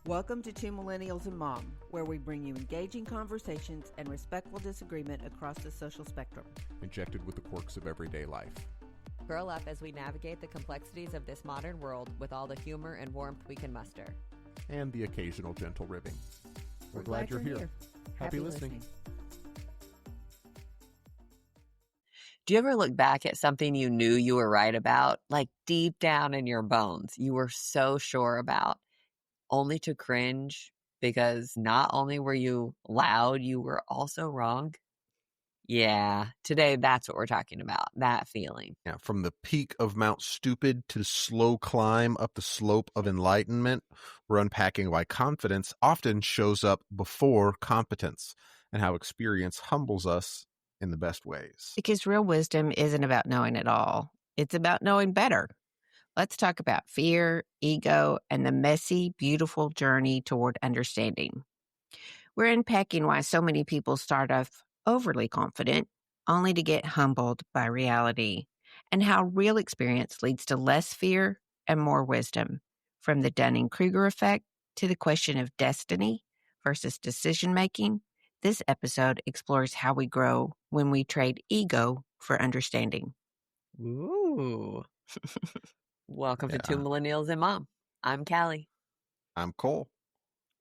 Welcome to Two Millennials and Mom, where we bring you engaging conversations and respectful disagreement across the social spectrum. Injected with the quirks of everyday life. Curl up as we navigate the complexities of this modern world with all the humor and warmth we can muster. And the occasional gentle ribbing. We're glad you're here. Happy listening. Do you ever look back at something you knew you were right about, like deep down in your bones, you were so sure about, only to cringe because not only were you loud, you were also wrong? Yeah, today that's what we're talking about, that feeling. Yeah, from the peak of Mount Stupid to the slow climb up the slope of enlightenment, we're unpacking why confidence often shows up before competence and how experience humbles us in the best ways. Because real wisdom isn't about knowing it all. It's about knowing better. Let's talk about fear, ego, and the messy, beautiful journey toward understanding. We're unpacking why so many people start off overly confident, only to get humbled by reality, and how real experience leads to less fear and more wisdom. From the Dunning-Kruger Effect to the question of destiny versus decision-making, this episode explores how we grow when we trade ego for understanding. Ooh. Welcome to Two Millennials and Mom. I'm Callie. I'm Cole.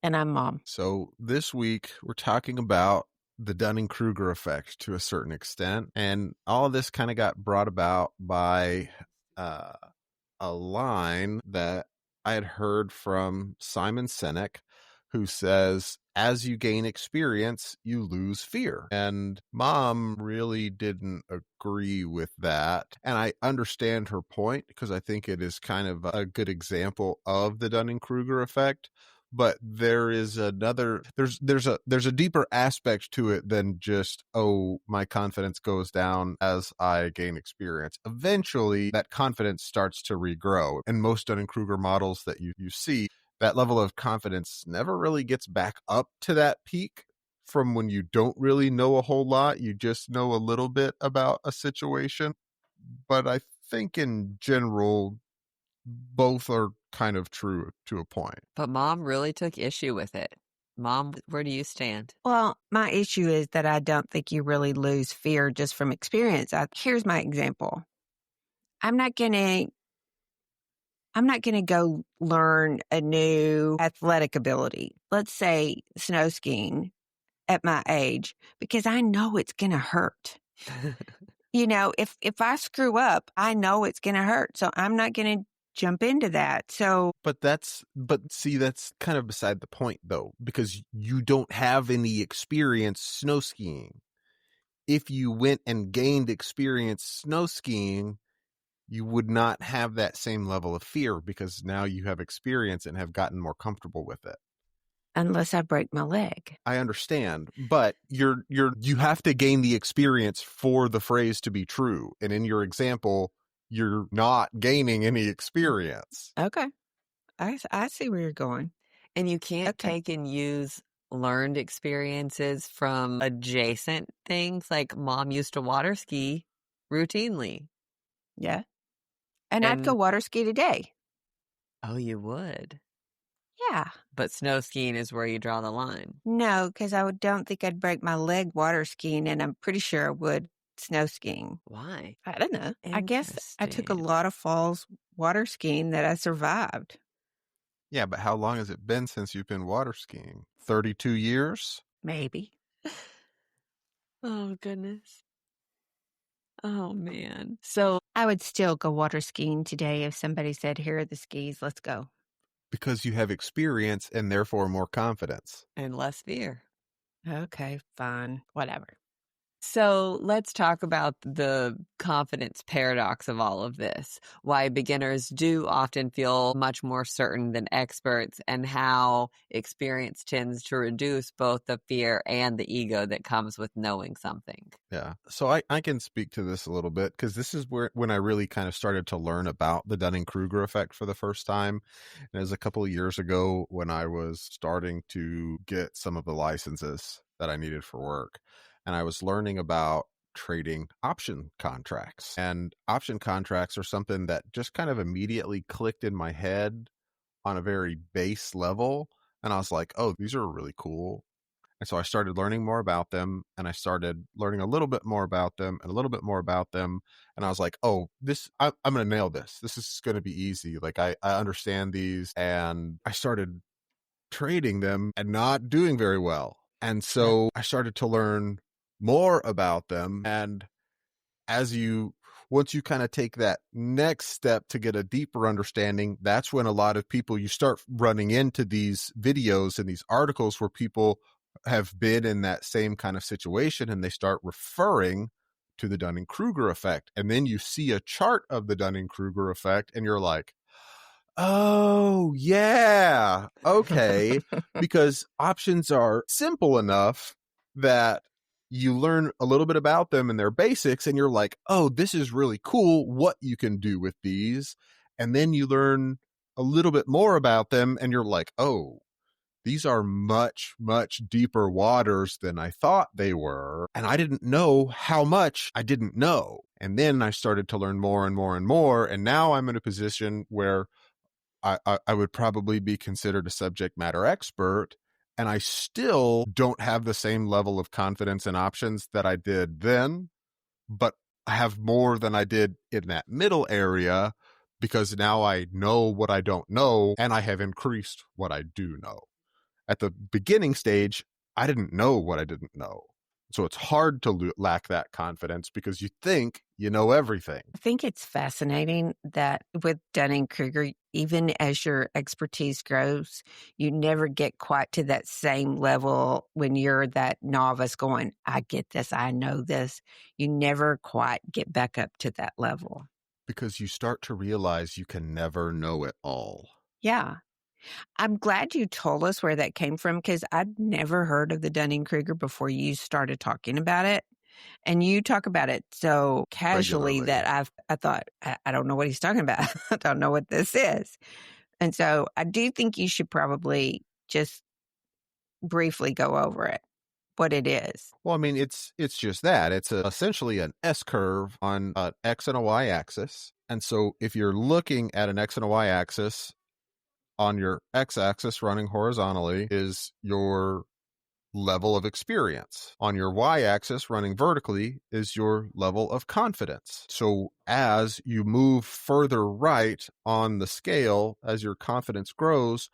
And I'm Mom. So this week we're talking about the Dunning-Kruger effect to a certain extent. And all of this kind of got brought about by a line that I had heard from Simon Sinek, who says, as you gain experience, you lose fear. And Mom really didn't agree with that. And I understand her point because I think it is kind of a good example of the Dunning-Kruger effect. But there is another, there's a deeper aspect to it than just, oh, my confidence goes down as I gain experience. Eventually, that confidence starts to regrow. And most Dunning-Kruger models that you see, that level of confidence never really gets back up to that peak from when you don't really know a whole lot. You just know a little bit about a situation. But I think in general, both are kind of true to a point. But Mom really took issue with it. Mom, where do you stand? Well, my issue is that I don't think you really lose fear just from experience. Here's my example. I'm not going to go learn a new athletic ability. Let's say snow skiing at my age, because I know it's going to hurt. You know, if I screw up, I know it's going to hurt. So I'm not going to jump into that. But see, that's kind of beside the point though, because you don't have any experience snow skiing. If you went and gained experience snow skiing, you would not have that same level of fear because now you have experience and have gotten more comfortable with it. Unless I break my leg. I understand, but you have to gain the experience for the phrase to be true. And in your example, you're not gaining any experience. Okay. I see where you're going. And you can't take and use learned experiences from adjacent things. Like Mom used to water ski routinely. Yeah. And I'd go water ski today. Oh, you would? Yeah. But snow skiing is where you draw the line. No, because don't think I'd break my leg water skiing, and I'm pretty sure I would snow skiing. Why? I don't know. I guess I took a lot of falls water skiing that I survived. Yeah, but how long has it been since you've been water skiing? 32 years? Maybe. Oh, goodness. Oh, man. So I would still go water skiing today if somebody said, here are the skis, let's go. Because you have experience and therefore more confidence. And less fear. Okay, fine. Whatever. So let's talk about the confidence paradox of all of this. Why beginners do often feel much more certain than experts, and how experience tends to reduce both the fear and the ego that comes with knowing something. Yeah. So I can speak to this a little bit because this is when I really kind of started to learn about the Dunning-Kruger effect for the first time. And it was a couple of years ago when I was starting to get some of the licenses that I needed for work. And I was learning about trading option contracts. And option contracts are something that just kind of immediately clicked in my head on a very base level. And I was like, oh, these are really cool. And so I started learning more about them, and I started learning a little bit more about them and a little bit more about them. And I was like, oh, I'm going to nail this. This is going to be easy. Like I understand these. And I started trading them and not doing very well. And so I started to learn more about them. And once you kind of take that next step to get a deeper understanding, that's when a lot of people, you start running into these videos and these articles where people have been in that same kind of situation, and they start referring to the Dunning-Kruger effect. And then you see a chart of the Dunning-Kruger effect and you're like, oh yeah, okay. Because options are simple enough that you learn a little bit about them and their basics, and you're like, oh, this is really cool what you can do with these. And then you learn a little bit more about them and you're like, oh, these are much, much deeper waters than I thought they were. And I didn't know how much I didn't know. And then I started to learn more and more and more. And now I'm in a position where I would probably be considered a subject matter expert, and I still don't have the same level of confidence and options that I did then, but I have more than I did in that middle area, because now I know what I don't know, and I have increased what I do know. At the beginning stage, I didn't know what I didn't know. So it's hard to lack that confidence because you think you know everything. I think it's fascinating that with Dunning-Kruger, even as your expertise grows, you never get quite to that same level when you're that novice going, I get this, I know this. You never quite get back up to that level. Because you start to realize you can never know it all. Yeah. I'm glad you told us where that came from, because I'd never heard of the Dunning-Kruger before you started talking about it. And you talk about it so casually Regularly. that I thought, I don't know what he's talking about. I don't know what this is. And so I do think you should probably just briefly go over it, what it is. Well, I mean, it's just that. It's essentially an S-curve on an X and a Y axis. And so if you're looking at an X and a Y axis, on your X-axis running horizontally is your level of experience. On your Y-axis running vertically is your level of confidence. So as you move further right on the scale, as your confidence grows,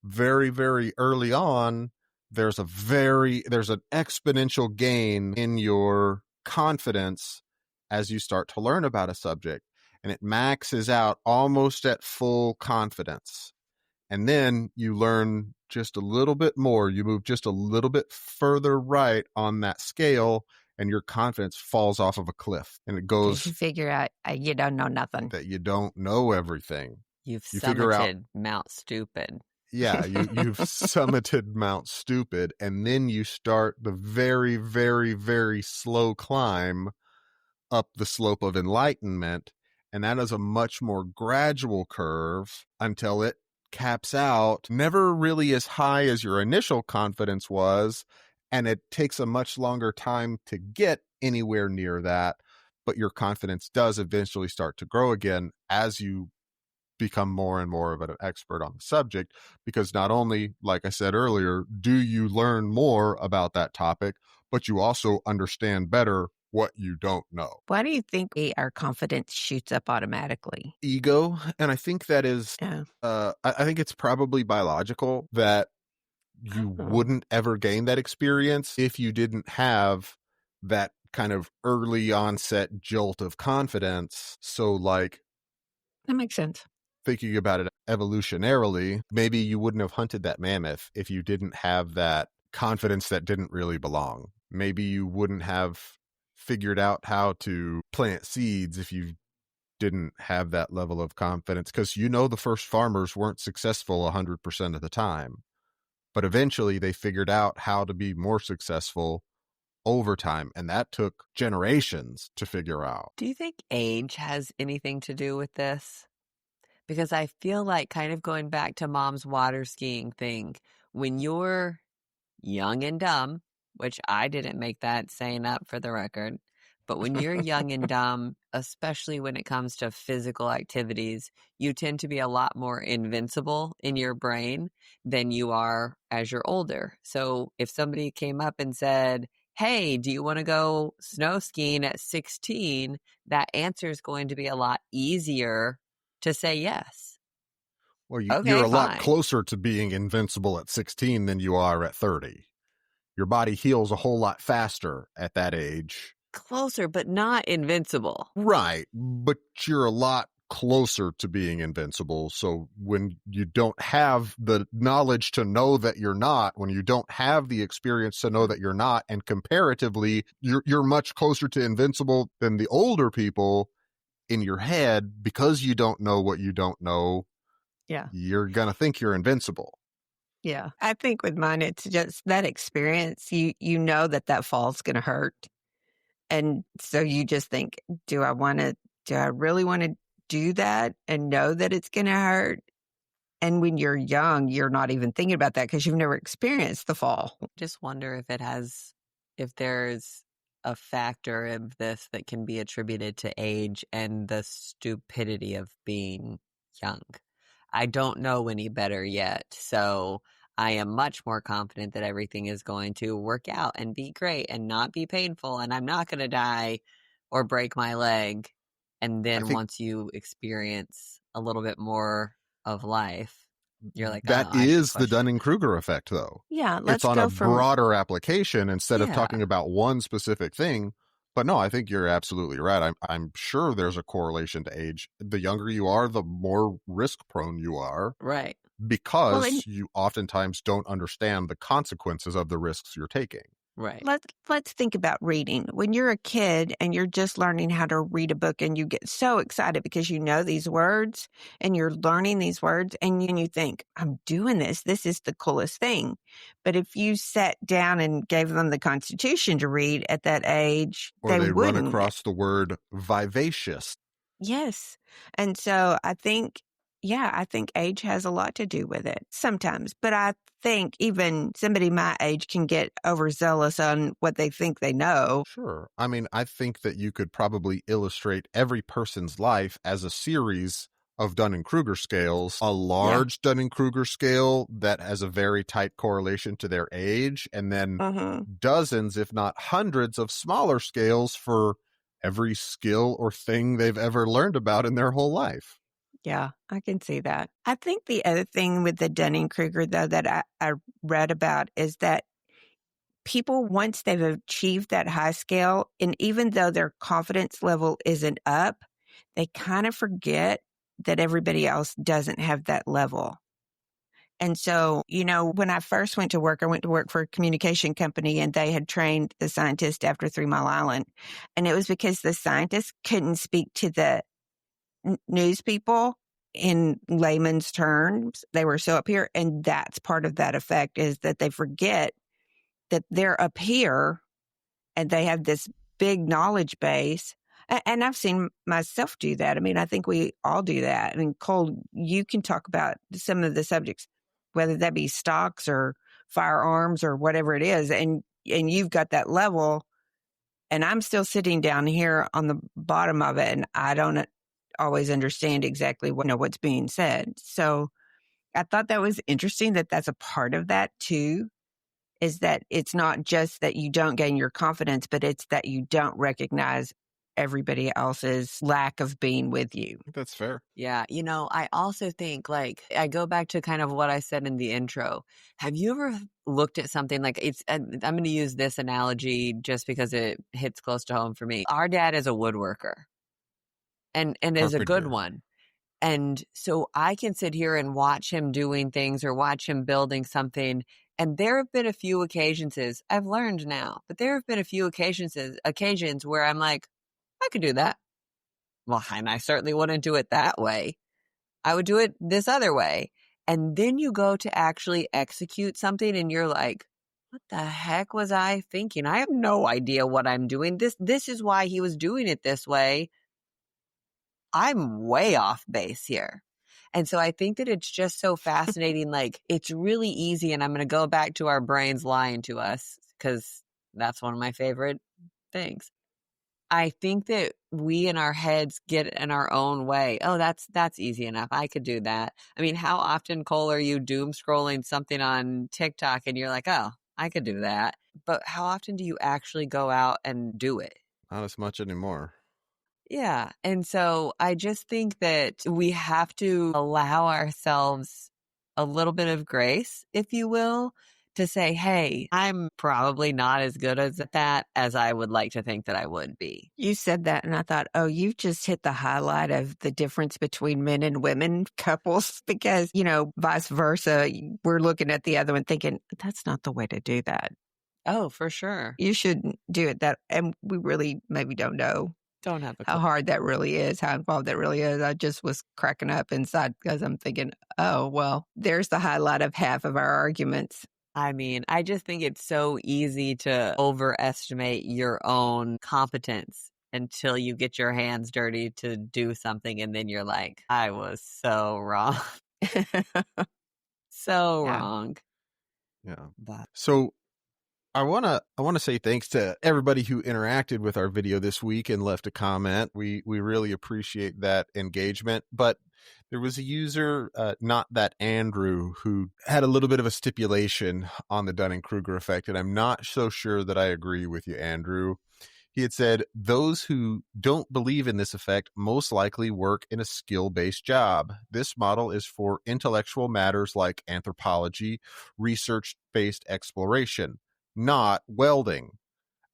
very, very early on, there's an exponential gain in your confidence as you start to learn about a subject. And it maxes out almost at full confidence. And then you learn just a little bit more. You move just a little bit further right on that scale, and your confidence falls off of a cliff. And it goes, you figure out you don't know nothing. That you don't know everything. You've figure out, summited Mount Stupid. Yeah, you've summited Mount Stupid, and then you start the very, very, very slow climb up the slope of enlightenment. And that is a much more gradual curve until it caps out, never really as high as your initial confidence was, and it takes a much longer time to get anywhere near that, but your confidence does eventually start to grow again as you become more and more of an expert on the subject, because not only, like I said earlier, do you learn more about that topic, but you also understand better what you don't know. Why do you think our confidence shoots up automatically? Ego. And I think that is, I think it's probably biological that you wouldn't ever gain that experience if you didn't have that kind of early onset jolt of confidence. So like, that makes sense. Thinking about it evolutionarily, maybe you wouldn't have hunted that mammoth if you didn't have that confidence that didn't really belong. Maybe you wouldn't have figured out how to plant seeds if you didn't have that level of confidence, because the first farmers weren't successful 100% of the time, but eventually they figured out how to be more successful over time, and that took generations to figure out. Do you think age has anything to do with this? Because I feel like, kind of going back to Mom's water skiing thing, when you're young and dumb, which I didn't make that saying up for the record, But when you're young and dumb, especially when it comes to physical activities, you tend to be a lot more invincible in your brain than you are as you're older. So if somebody came up and said, hey, do you want to go snow skiing at 16? That answer is going to be a lot easier to say yes. Well, Okay, you're a lot fine. closer to being invincible at 16 than you are at 30. Your body heals a whole lot faster at that age. Closer, but not invincible. Right, but you're a lot closer to being invincible. So when you don't have the knowledge to know that you're not, when you don't have the experience to know that you're not, and comparatively, you're much closer to invincible than the older people in your head because you don't know what you don't know. Yeah. You're going to think you're invincible. Yeah. I think with mine, it's just that experience. You know that fall's going to hurt. And so you just think, do I really want to do that and know that it's going to hurt? And when you're young, you're not even thinking about that because you've never experienced the fall. Just wonder if there's a factor of this that can be attributed to age and the stupidity of being young. I don't know any better yet, so I am much more confident that everything is going to work out and be great and not be painful, and I'm not going to die or break my leg. And then once you experience a little bit more of life, you're like, that oh, is the Dunning-Kruger effect, though. Yeah, let's it's on go a broader application instead of talking about one specific thing. But no, I think you're absolutely right. I'm sure there's a correlation to age. The younger you are, the more risk prone you are. Right. Because you oftentimes don't understand the consequences of the risks you're taking. Right. Let's think about reading. When you're a kid and you're just learning how to read a book and you get so excited because you know these words and you're learning these words and you think, I'm doing this. This is the coolest thing. But if you sat down and gave them the Constitution to read at that age, or they wouldn't. Run across the word vivacious. Yes. And so I think age has a lot to do with it sometimes. But I think even somebody my age can get overzealous on what they think they know. Sure. I mean, I think that you could probably illustrate every person's life as a series of Dunning-Kruger scales, a large Dunning-Kruger scale that has a very tight correlation to their age, and then dozens, if not hundreds, of smaller scales for every skill or thing they've ever learned about in their whole life. Yeah, I can see that. I think the other thing with the Dunning-Kruger, though, that I read about is that people, once they've achieved that high scale, and even though their confidence level isn't up, they kind of forget that everybody else doesn't have that level. And so, when I first went to work, I went to work for a communication company and they had trained the scientist after 3 Mile Island. And it was because the scientists couldn't speak to the news people in layman's terms. They were so up here. And that's part of that effect, is that they forget that they're up here and they have this big knowledge base. And I've seen myself do that. I mean, I think we all do that. I mean, Cole, you can talk about some of the subjects, whether that be stocks or firearms or whatever it is. And you've got that level, and I'm still sitting down here on the bottom of it, and I don't always understand exactly what's being said. So I thought that was interesting that that's a part of that too, is that it's not just that you don't gain your confidence, but it's that you don't recognize everybody else's lack of being with you. I think that's fair. Yeah. I also think, I go back to kind of what I said in the intro. Have you ever looked at something like I'm going to use this analogy just because it hits close to home for me. Our dad is a woodworker and is a good one. And so I can sit here and watch him doing things or watch him building something. And there have been a few occasions, I've learned now, but there have been a few occasions where I'm like, I could do that. Well, and I certainly wouldn't do it that way. I would do it this other way. And then you go to actually execute something and you're like, what the heck was I thinking? I have no idea what I'm doing. This is why he was doing it this way. I'm way off base here. And so I think that it's just so fascinating. It's really easy. And I'm going to go back to our brains lying to us because that's one of my favorite things. I think that we in our heads get in our own way. Oh, that's easy enough. I could do that. I mean, how often, Cole, are you doom scrolling something on TikTok and you're like, oh, I could do that. But how often do you actually go out and do it? Not as much anymore. Yeah. And so I just think that we have to allow ourselves a little bit of grace, if you will, to say, hey, I'm probably not as good at that as I would like to think that I would be. You said that, and I thought, oh, you've just hit the highlight of the difference between men and women couples because, vice versa. We're looking at the other one thinking, that's not the way to do that. Oh, for sure. You shouldn't do it that. And we really maybe don't know Don't have a how clue. hard that really is, how involved that really is. I just was cracking up inside because I'm thinking, oh, well, there's the highlight of half of our arguments. I mean, I just think it's so easy to overestimate your own competence until you get your hands dirty to do something. And then you're like, I was so wrong. So Yeah. wrong. Yeah. But So I wanna say thanks to everybody who interacted with our video this week and left a comment. We really appreciate that engagement. But there was a user, not that Andrew, who had a little bit of a stipulation on the Dunning-Kruger effect, and I'm not so sure that I agree with you, Andrew. He had said, those who don't believe in this effect most likely work in a skill-based job. This model is for intellectual matters like anthropology, research-based exploration, not welding.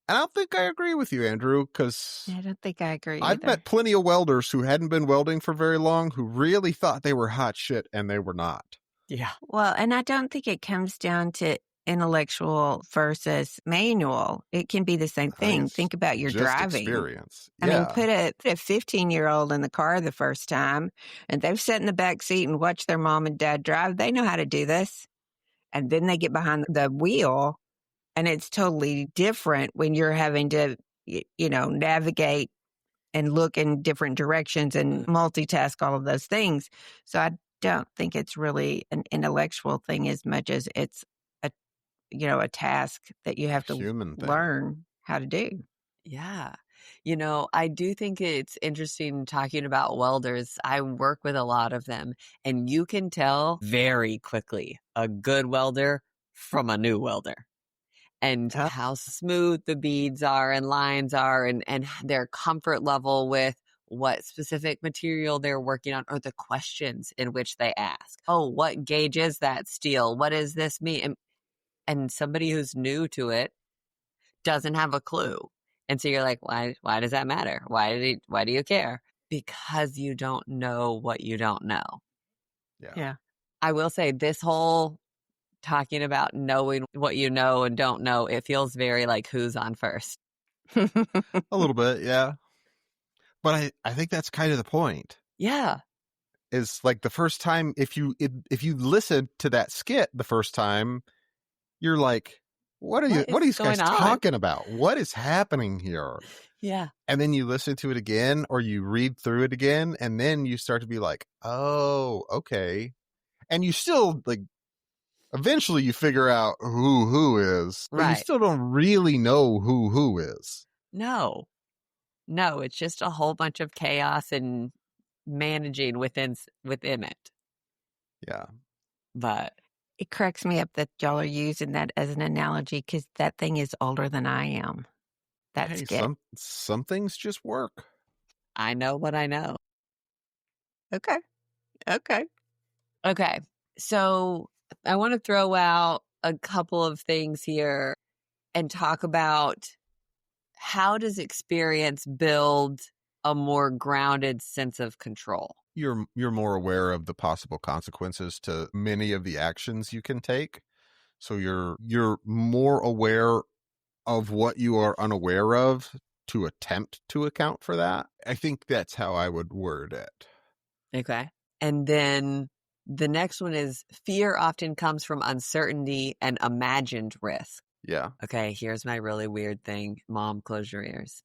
And I don't think I agree with you, Andrew, because I don't think I agree I've either. met plenty of welders who hadn't been welding for very long who really thought they were hot shit, and they were not. yeah. Well, and I don't think it comes down to intellectual versus manual. It can be the same thing. It's Think about your just driving. experience. I mean, Yeah. put a 15-year-old in the car the first time, and they've sat in the back seat and watched their mom and dad drive. They know how to do this. And then they get behind the wheel, and it's totally different when you're having to, navigate and look in different directions and multitask all of those things. So I don't think it's really an intellectual thing as much as it's a task that you have to Human thing. learn how to do. Yeah. I do think it's interesting talking about welders. I work with a lot of them, and you can tell very quickly a good welder from a new welder. And Yep. how smooth the beads are and lines are and their comfort level with what specific material they're working on or the questions in which they ask. Oh, what gauge is that steel? What does this mean? And somebody who's new to it doesn't have a clue. And so you're like, why does that matter? Why do you care? Because you don't know what you don't know. Yeah. I will say this whole talking about knowing what you know and don't know, it feels very like who's on first. A little bit, yeah. But I think that's kind of the point. Yeah. Is like the first time, if you listen to that skit the first time, you're like, what are these guys talking about? What is happening here? Yeah. And then you listen to it again or you read through it again, and then you start to be like, oh, okay. And you still like eventually you figure out who is, but you Right. still don't really know who is. No, it's just a whole bunch of chaos and managing within it. Yeah. But It cracks me up that y'all are using that as an analogy because that thing is older than I am. That's Hey, some things just work. I know what I know. Okay. Okay. So I want to throw out a couple of things here and talk about how does experience build a more grounded sense of control? You're more aware of the possible consequences to many of the actions you can take. So you're more aware of what you are unaware of to attempt to account for that. I think that's how I would word it. Okay. And then the next one is fear often comes from uncertainty and imagined risk. Yeah. Okay, here's my really weird thing. Mom, close your ears.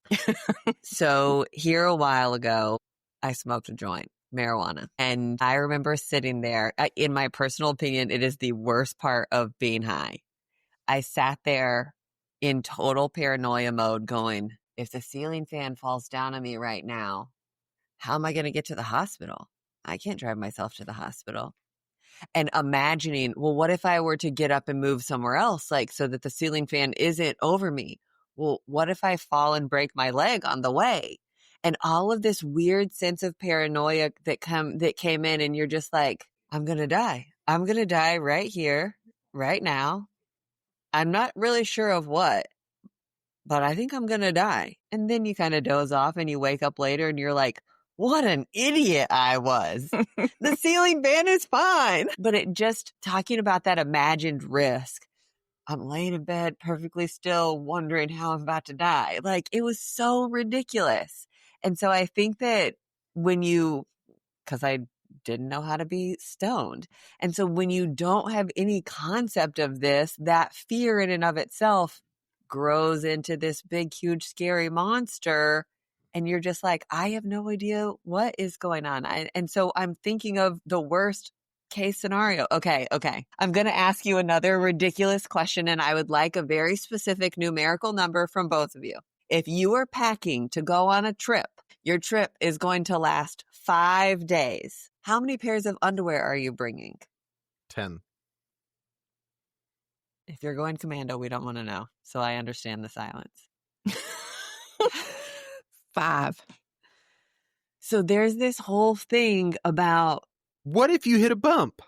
So here a while ago, I smoked a joint, marijuana. And I remember sitting there. In my personal opinion, it is the worst part of being high. I sat there in total paranoia mode going, if the ceiling fan falls down on me right now, how am I going to get to the hospital? I can't drive myself to the hospital. And imagining, well, what if I were to get up and move somewhere else, like so that the ceiling fan isn't over me? Well, what if I fall and break my leg on the way? And all of this weird sense of paranoia that came in, and you're just like, I'm going to die. I'm going to die right here, right now. I'm not really sure of what, but I think I'm going to die. And then you kind of doze off and you wake up later and you're like, what an idiot I was. The ceiling fan is fine. But it just talking about that imagined risk. I'm laying in bed perfectly still, wondering how I'm about to die. Like, it was so ridiculous. And so I think that because I didn't know how to be stoned. And so when you don't have any concept of this, that fear in and of itself grows into this big, huge, scary monster. And you're just like, I have no idea what is going on. And so I'm thinking of the worst case scenario. Okay. I'm going to ask you another ridiculous question, and I would like a very specific numerical number from both of you. If you are packing to go on a trip, your trip is going to last 5 days. How many pairs of underwear are you bringing? 10. If you're going commando, we don't want to know. So I understand the silence. 5. So there's this whole thing about What if you hit a bump?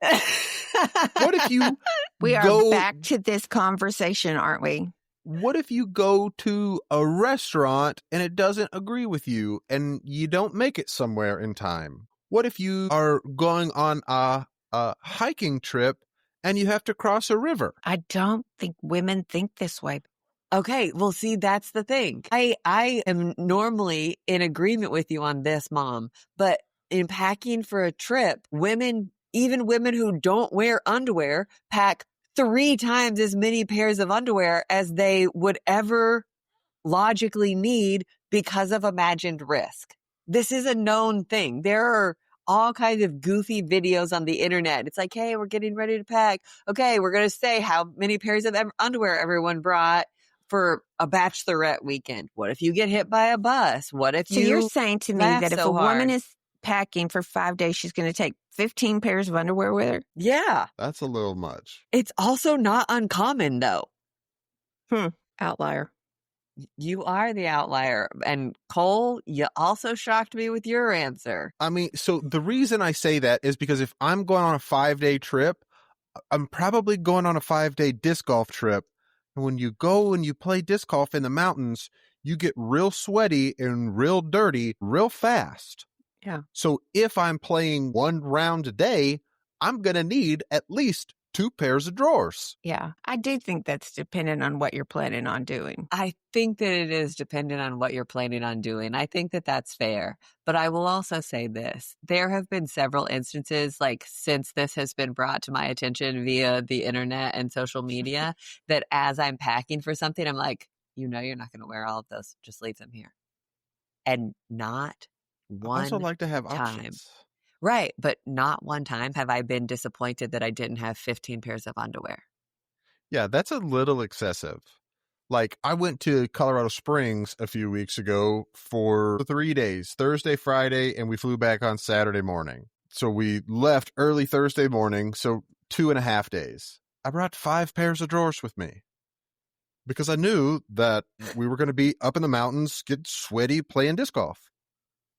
What if you We are go back to this conversation, aren't we? What if you go to a restaurant and it doesn't agree with you and you don't make it somewhere in time? What if you are going on a hiking trip and you have to cross a river? I don't think women think this way. Okay, well, see, that's the thing. I am normally in agreement with you on this, Mom, but in packing for a trip, even women who don't wear underwear, pack 3 times as many pairs of underwear as they would ever logically need because of imagined risk. This is a known thing. There are all kinds of goofy videos on the internet. It's like, hey, we're getting ready to pack. Okay, we're going to say how many pairs of underwear everyone brought for a bachelorette weekend. What if you get hit by a bus? What if So you're saying to me that if a woman is packing for 5 days, she's going to take 15 pairs of underwear with her? Yeah. That's a little much. It's also not uncommon, though. Outlier. You are the outlier. And Cole, you also shocked me with your answer. I mean, so the reason I say that is because if I'm going on a 5-day trip, I'm probably going on a 5-day disc golf trip. And when you go and you play disc golf in the mountains, you get real sweaty and real dirty real fast. Yeah. So if I'm playing 1 round a day, I'm going to need at least 2 pairs of drawers. Yeah. I do think that's dependent on what you're planning on doing. I think that it is dependent on what you're planning on doing. I think that that's fair. But I will also say this. There have been several instances, like since this has been brought to my attention via the internet and social media, that as I'm packing for something, I'm like, you're not going to wear all of those. Just leave them here. And not one I also like to have time. options. Right. But not one time have I been disappointed that I didn't have 15 pairs of underwear. Yeah, that's a little excessive. Like, I went to Colorado Springs a few weeks ago for 3 days, Thursday, Friday, and we flew back on Saturday morning. So we left early Thursday morning, so 2.5 days. I brought 5 pairs of drawers with me because I knew that we were going to be up in the mountains, get sweaty, playing disc golf.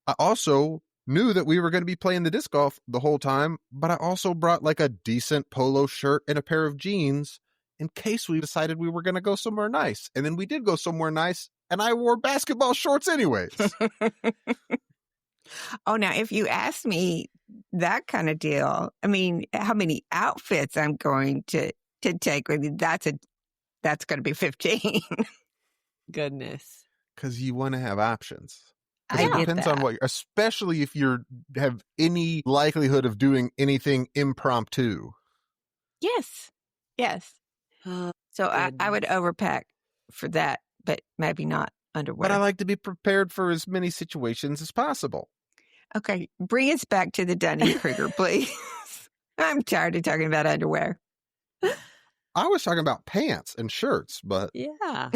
I also knew that we were going to be playing the disc golf the whole time, but I also brought like a decent polo shirt and a pair of jeans in case we decided we were going to go somewhere nice. And then we did go somewhere nice, and I wore basketball shorts anyways. Oh, now, if you ask me that kind of deal, I mean, how many outfits I'm going to take with you, that's going to be 15. Goodness. Because you want to have options. I It get depends that. on what, especially if you have any likelihood of doing anything impromptu. Yes. So I would overpack for that, but maybe not underwear. But I like to be prepared for as many situations as possible. Okay, bring us back to the Dunning-Kruger, please. I'm tired of talking about underwear. I was talking about pants and shirts, but Yeah.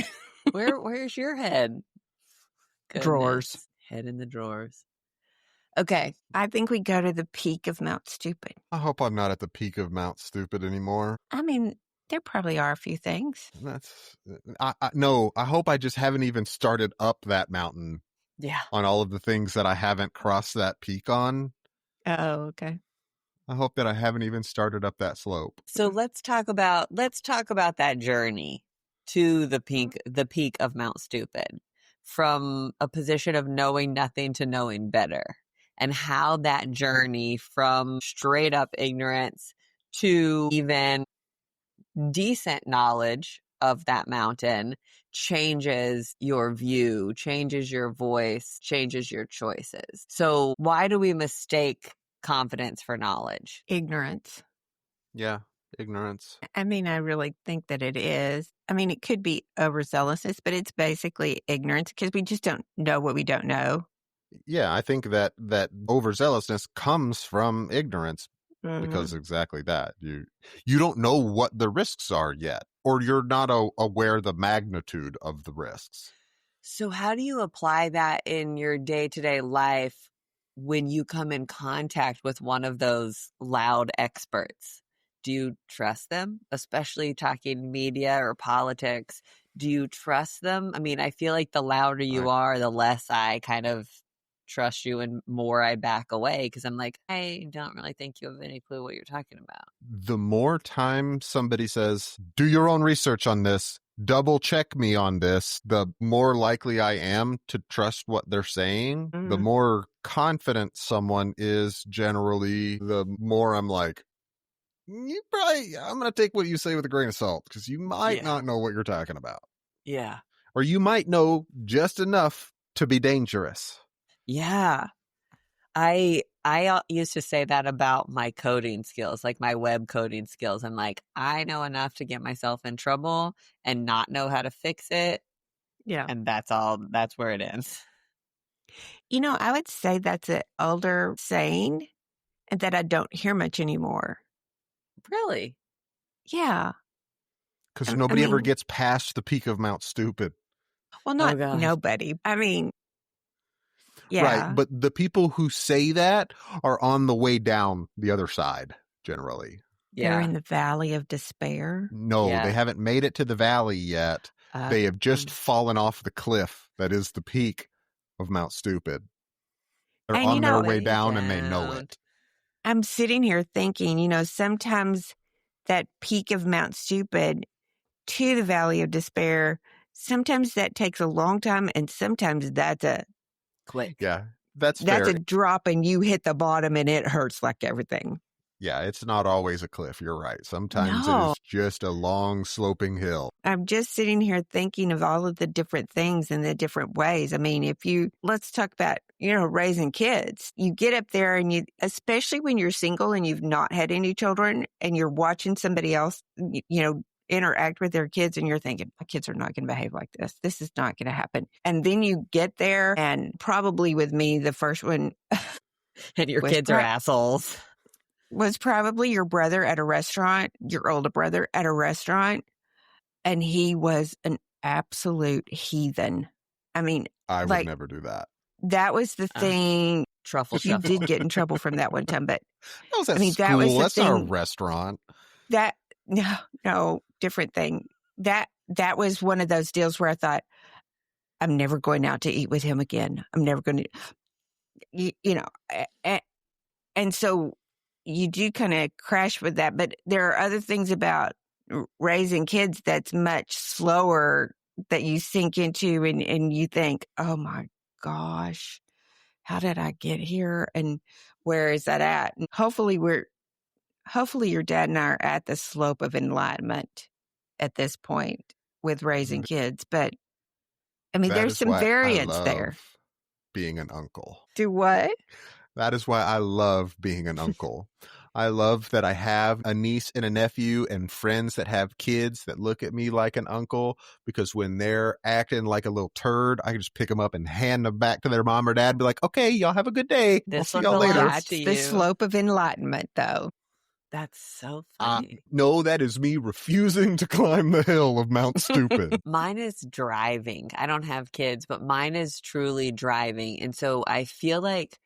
Where's your head? Drawers. Goodness. Head in the drawers. Okay. I think we go to the peak of Mount Stupid. I hope I'm not at the peak of Mount Stupid anymore. I mean, there probably are a few things. No, I hope I just haven't even started up that mountain Yeah. on all of the things that I haven't crossed that peak on. Oh, okay. I hope that I haven't even started up that slope. So let's talk about that journey to the peak of Mount Stupid, from a position of knowing nothing to knowing better, and how that journey from straight up ignorance to even decent knowledge of that mountain changes your view, changes your voice, changes your choices. So why do we mistake confidence for knowledge? Ignorance. Yeah, ignorance. I mean, I really think that it is. I mean, it could be overzealousness, but it's basically ignorance because we just don't know what we don't know. Yeah, I think that overzealousness comes from ignorance. Mhm. Because exactly that. You don't know what the risks are yet, or you're not aware the magnitude of the risks. So how do you apply that in your day-to-day life when you come in contact with one of those loud experts? Do you trust them, especially talking media or politics? Do you trust them? I mean, I feel like the louder you are, the less I kind of trust you and more I back away because I'm like, I don't really think you have any clue what you're talking about. The more time somebody says, do your own research on this, double check me on this, the more likely I am to trust what they're saying. The more confident someone is generally, the more I'm like, I'm going to take what you say with a grain of salt because you might not know what you're talking about. Yeah. Or you might know just enough to be dangerous. Yeah. I used to say that about my coding skills, like my web coding skills. I'm like, I know enough to get myself in trouble and not know how to fix it. Yeah. And that's where it ends. You know, I would say that's an older saying and that I don't hear much anymore. Really? Yeah. Because nobody ever gets past the peak of Mount Stupid. Well, not nobody. I mean, yeah. Right. But the people who say that are on the way down the other side, generally. They're in the valley of despair. No, they haven't made it to the valley yet. They have just fallen off the cliff that is the peak of Mount Stupid. They're on their way down and they know it. I'm sitting here thinking, sometimes that peak of Mount Stupid to the valley of despair, sometimes that takes a long time and sometimes that's a quick. Yeah, that's fair. That's a drop and you hit the bottom and it hurts like everything. Yeah, it's not always a cliff. You're right. Sometimes it is just a long sloping hill. I'm just sitting here thinking of all of the different things and the different ways. I mean, let's talk about, raising kids. You get up there and especially when you're single and you've not had any children and you're watching somebody else, interact with their kids and you're thinking, my kids are not going to behave like this. This is not going to happen. And then you get there and probably with me, the first one. And your kids are assholes. Was probably your brother at a restaurant, your older brother at a restaurant. And he was an absolute heathen. I mean, I would never do that. That was the thing. Truffle. You did get in trouble from that one time, but that was at school. That was That's not a restaurant. No, different thing. That was one of those deals where I thought, I'm never going out to eat with him again. I'm never going to, and so you do kind of crash with that. But there are other things about raising kids that's much slower that you sink into and you think, oh my gosh, how did I get here? And where is that at? And hopefully your dad and I are at the slope of enlightenment at this point with raising kids. But I mean, there's some variance there. Being an uncle. Do what? That is why I love being an uncle. I love that I have a niece and a nephew and friends that have kids that look at me like an uncle, because when they're acting like a little turd, I can just pick them up and hand them back to their mom or dad and be like, okay, y'all have a good day. We'll see y'all later. That's the slope of enlightenment, though. That's so funny. No, that is me refusing to climb the hill of Mount Stupid. Mine is driving. I don't have kids, but mine is truly driving. And so I feel like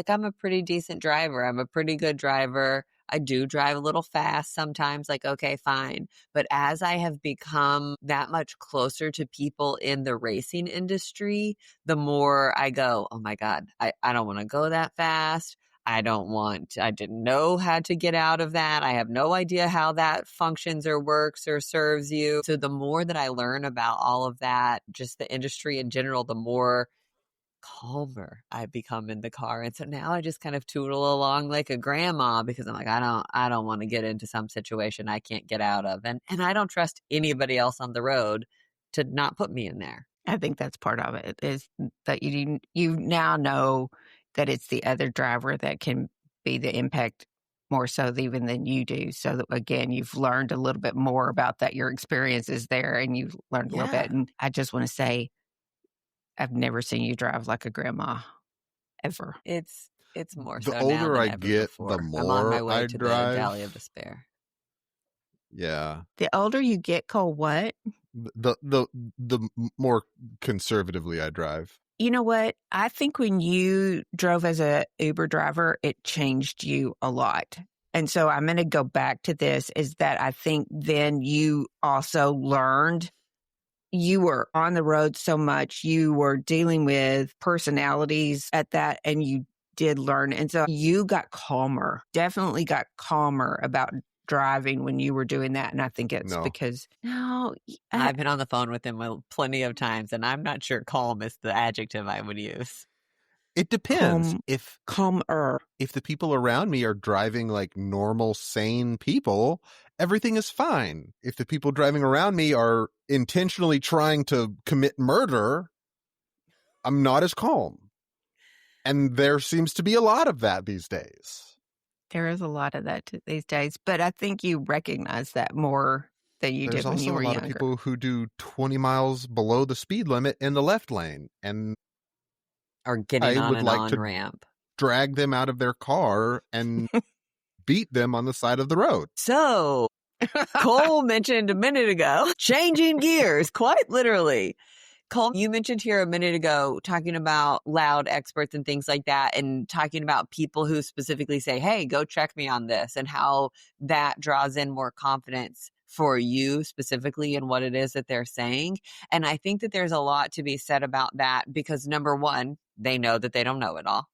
I'm a pretty decent driver. I'm a pretty good driver. I do drive a little fast sometimes, like, okay, fine. But as I have become that much closer to people in the racing industry, the more I go, oh my God, I don't want to go that fast. I didn't know how to get out of that. I have no idea how that functions or works or serves you. So the more that I learn about all of that, just the industry in general, the more calmer I become in the car. And so now I just kind of tootle along like a grandma because I'm like, I don't want to get into some situation I can't get out of. And I don't trust anybody else on the road to not put me in there. I think that's part of it, is that you now know that it's the other driver that can be the impact more so even than you do. So that, again, you've learned a little bit more about that. Your experience is there and you've learned a little bit. And I just want to say, I've never seen you drive like a grandma, ever. It's more The so older now than I ever get, before. the I'm on my more way I to drive. the Valley of Despair. Yeah. The older you get, Cole, what? The more conservatively I drive. You know what? I think when you drove as a Uber driver, it changed you a lot. And so I'm going to go back to this, is that I think then you also learned, you were on the road so much, you were dealing with personalities at that, and you did learn. And so you got calmer, definitely got calmer about driving when you were doing that. And I think it's because I've been on the phone with him plenty of times, and I'm not sure calm is the adjective I would use. It depends. Calmer. If the people around me are driving like normal, sane people, everything is fine. If the people driving around me are intentionally trying to commit murder, I'm not as calm. And there seems to be a lot of that these days. There is a lot of that these days, but I think you recognize that more than you did when you were younger. There's also a lot of people who do 20 miles below the speed limit in the left lane, and are getting on an on-ramp. Drag them out of their car and beat them on the side of the road. So, Cole mentioned a minute ago, changing gears, quite literally. Cole, you mentioned here a minute ago talking about loud experts and things like that, and talking about people who specifically say, hey, go check me on this, and how that draws in more confidence for you specifically in what it is that they're saying. And I think that there's a lot to be said about that because, number one, they know that they don't know it all.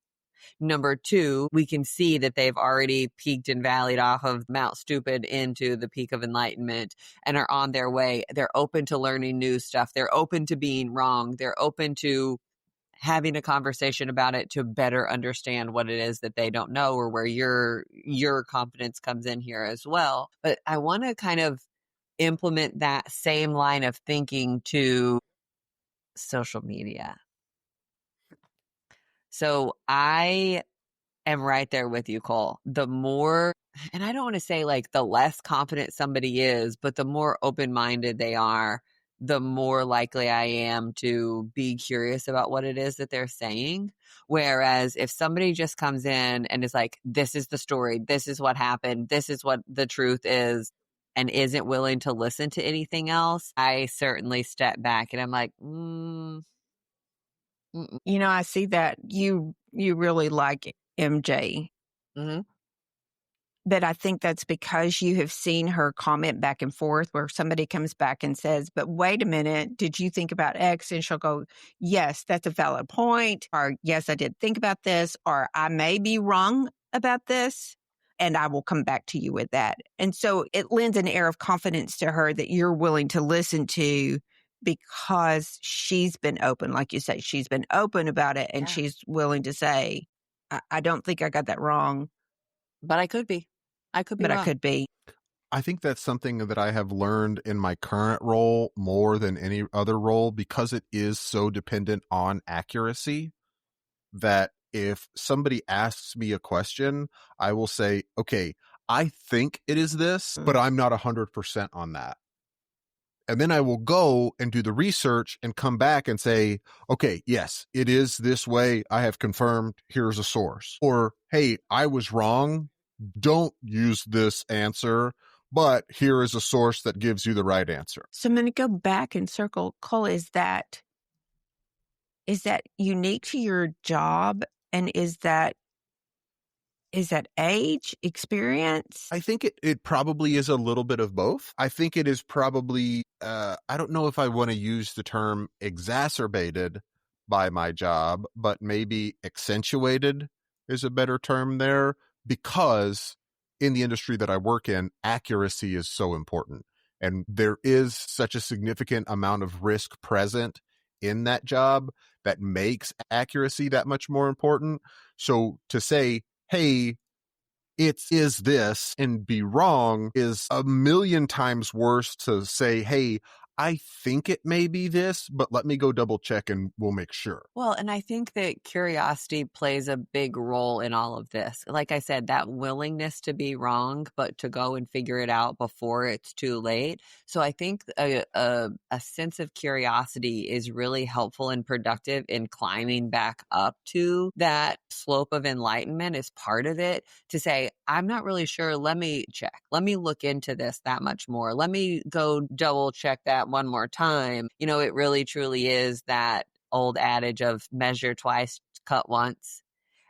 Number two, we can see that they've already peaked and valleyed off of Mount Stupid into the peak of enlightenment and are on their way. They're open to learning new stuff. They're open to being wrong. They're open to having a conversation about it to better understand what it is that they don't know, or where your confidence comes in here as well. But I want to kind of implement that same line of thinking to social media. So I am right there with you, Cole. The more, and I don't want to say like the less confident somebody is, but the more open-minded they are, the more likely I am to be curious about what it is that they're saying. Whereas if somebody just comes in and is like, this is the story, this is what happened, this is what the truth is, and isn't willing to listen to anything else, I certainly step back and I'm like, You know, I see that you really like MJ. Mm-hmm. But I think that's because you have seen her comment back and forth where somebody comes back and says, but wait a minute, did you think about X? And she'll go, yes, that's a valid point. Or yes, I did think about this. Or I may be wrong about this. And I will come back to you with that. And so it lends an air of confidence to her that you're willing to listen to, because she's been open. Like you say, she's been open about it, and she's willing to say, I don't think I got that wrong. But I could be. I could be But wrong. I could be. I think that's something that I have learned in my current role more than any other role, because it is so dependent on accuracy, that if somebody asks me a question, I will say, okay, I think it is this, but I'm not 100% on that. And then I will go and do the research and come back and say, okay, yes, it is this way. I have confirmed. Here's a source. Or, hey, I was wrong. don't use this answer, but here is a source that gives you the right answer. So I'm going to go back and circle. Cole, is that unique to your job? And is that age, experience? I think it probably is a little bit of both. I think it is probably, I don't know if I want to use the term exacerbated by my job, but maybe accentuated is a better term there, because in the industry that I work in, accuracy is so important. And there is such a significant amount of risk present in that job that makes accuracy that much more important. So to say, hey, it is this and be wrong is a million times worse to say, hey, I think it may be this, but let me go double check and we'll make sure. Well, and I think that curiosity plays a big role in all of this. Like I said, that willingness to be wrong, but to go and figure it out before it's too late. So I think a sense of curiosity is really helpful and productive in climbing back up to that slope of enlightenment as part of it, to say, I'm not really sure. Let me check. Let me look into this that much more. Let me go double check that one more time. You know, it really truly is that old adage of measure twice, cut once,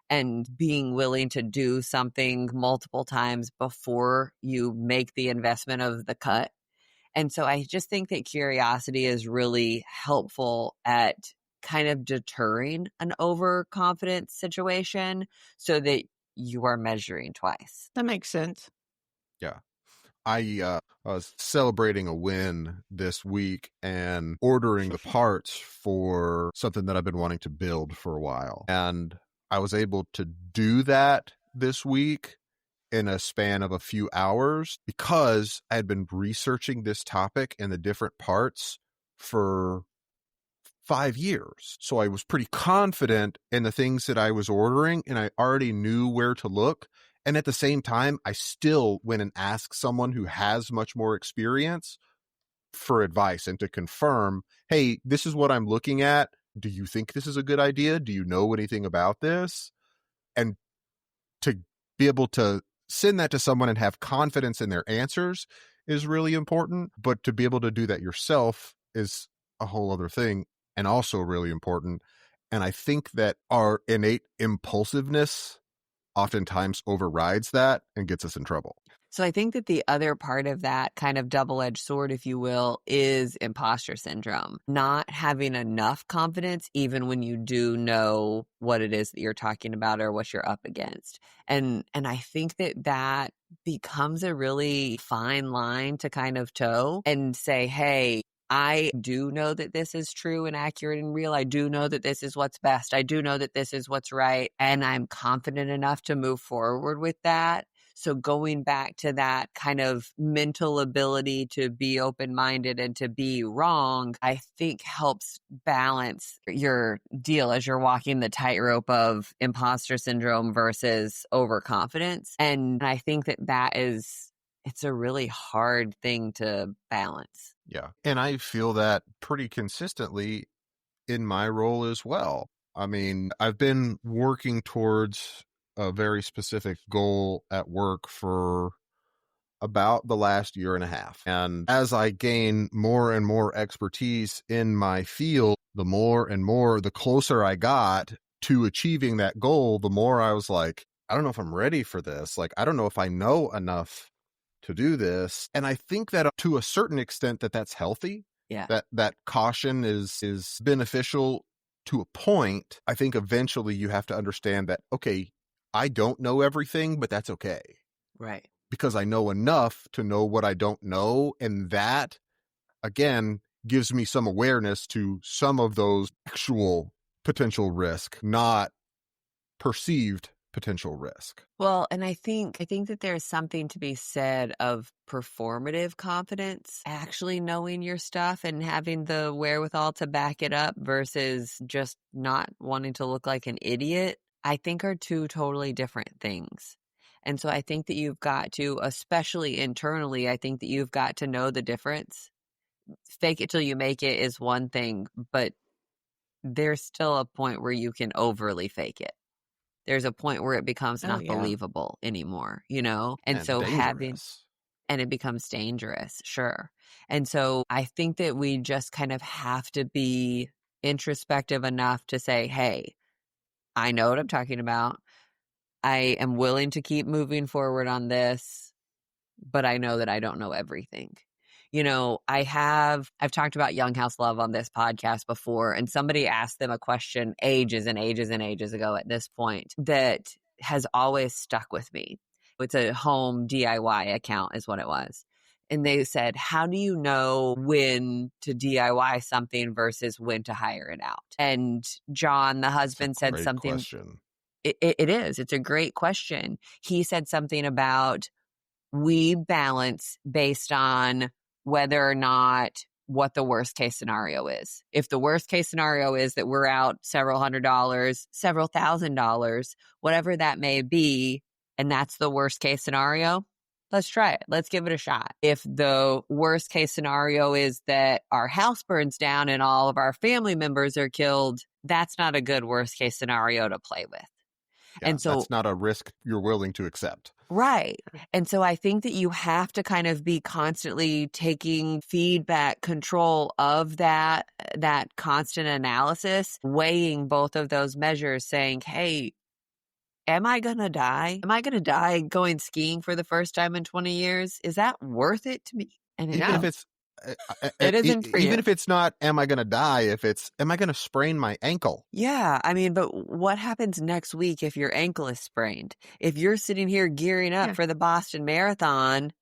and being willing to do something multiple times before you make the investment of the cut. And so I just think that curiosity is really helpful at kind of deterring an overconfident situation so that you are measuring twice. That makes sense. Yeah. I was celebrating a win this week and ordering the parts for something that I've been wanting to build for a while. And I was able to do that this week in a span of a few hours because I had been researching this topic and the different parts for 5 years. So I was pretty confident in the things that I was ordering and I already knew where to look. And at the same time, I still went and asked someone who has much more experience for advice and to confirm, hey, this is what I'm looking at. Do you think this is a good idea? Do you know anything about this? And to be able to send that to someone and have confidence in their answers is really important. But to be able to do that yourself is a whole other thing and also really important. And I think that our innate impulsiveness oftentimes overrides that and gets us in trouble. So I think that the other part of that kind of double-edged sword, if you will, is imposter syndrome. Not having enough confidence even when you do know what it is that you're talking about or what you're up against. And I think that becomes a really fine line to kind of toe and say, hey, I do know that this is true and accurate and real. I do know that this is what's best. I do know that this is what's right. And I'm confident enough to move forward with that. So going back to that kind of mental ability to be open-minded and to be wrong, I think helps balance your deal as you're walking the tightrope of imposter syndrome versus overconfidence. And I think that it's a really hard thing to balance. Yeah. And I feel that pretty consistently in my role as well. I mean, I've been working towards a very specific goal at work for about the last year and a half. And as I gain more and more expertise in my field, the more and more, the closer I got to achieving that goal, the more I was like, I don't know if I'm ready for this. Like, I don't know if I know enough to do this. And I think that to a certain extent that's healthy. Yeah. That caution is beneficial to a point. I think eventually you have to understand that, okay, I don't know everything, but that's okay. Right. Because I know enough to know what I don't know. And that, again, gives me some awareness to some of those actual potential risk, not perceived potential risk. Well, and I think that there's something to be said of performative confidence, actually knowing your stuff and having the wherewithal to back it up versus just not wanting to look like an idiot, I think are two totally different things. And so I think that you've got to, especially internally, I think that you've got to know the difference. Fake it till you make it is one thing, but there's still a point where you can overly fake it. there's a point where it becomes Oh, not yeah. believable anymore, you know? And so dangerous. and it becomes dangerous, sure. And so I think that we just kind of have to be introspective enough to say, hey, I know what I'm talking about. I am willing to keep moving forward on this, but I know that I don't know everything. You know, I've talked about Young House Love on this podcast before, and somebody asked them a question ages and ages and ages ago at this point that has always stuck with me. It's a home DIY account is what it was. And they said, how do you know when to DIY something versus when to hire it out? And John, the husband, said something. Question. It is. It's a great question. He said something about we balance based on whether or not what the worst case scenario is. If the worst case scenario is that we're out several $100s, several $1,000s, whatever that may be, and that's the worst case scenario, let's try it. Let's give it a shot. If the worst case scenario is that our house burns down and all of our family members are killed, that's not a good worst case scenario to play with. Yeah, and so that's not a risk you're willing to accept. Right. And so I think that you have to kind of be constantly taking feedback control of that constant analysis, weighing both of those measures, saying, hey, am I going to die? Am I going to die going skiing for the first time in 20 years? Is that worth it to me? And Even if it's it isn't for even you. if it's not, am I going to die? If it's, am I going to sprain my ankle? Yeah. I mean, but what happens next week if your ankle is sprained? If you're sitting here gearing up for the Boston Marathon,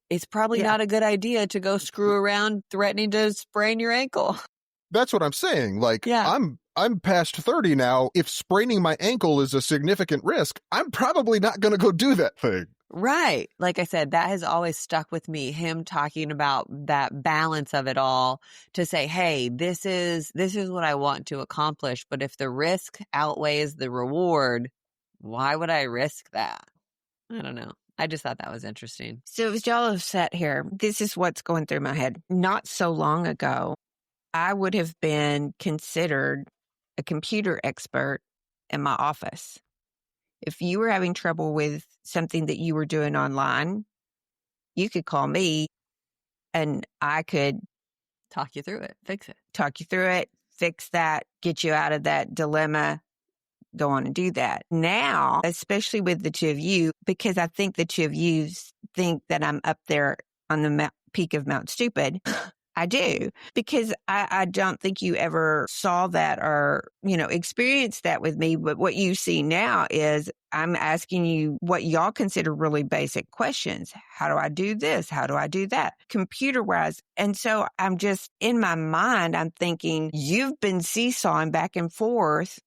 it's probably not a good idea to go screw around threatening to sprain your ankle. That's what I'm saying. Like, I'm past 30 now. If spraining my ankle is a significant risk, I'm probably not going to go do that thing. Right. Like I said, that has always stuck with me, him talking about that balance of it all to say, hey, this is what I want to accomplish. But if the risk outweighs the reward, why would I risk that? I don't know. I just thought that was interesting. So as y'all have sat here, this is what's going through my head. Not so long ago, I would have been considered a computer expert in my office. If you were having trouble with something that you were doing online, you could call me and I could talk you through it, fix that, get you out of that dilemma, go on and do that. Now, especially with the two of you, because I think the two of you think that I'm up there on the peak of Mount Stupid. I do, because I don't think you ever saw that or, experienced that with me. But what you see now is I'm asking you what y'all consider really basic questions. How do I do this? How do I do that? Computer wise. And so I'm just in my mind, I'm thinking you've been seesawing back and forth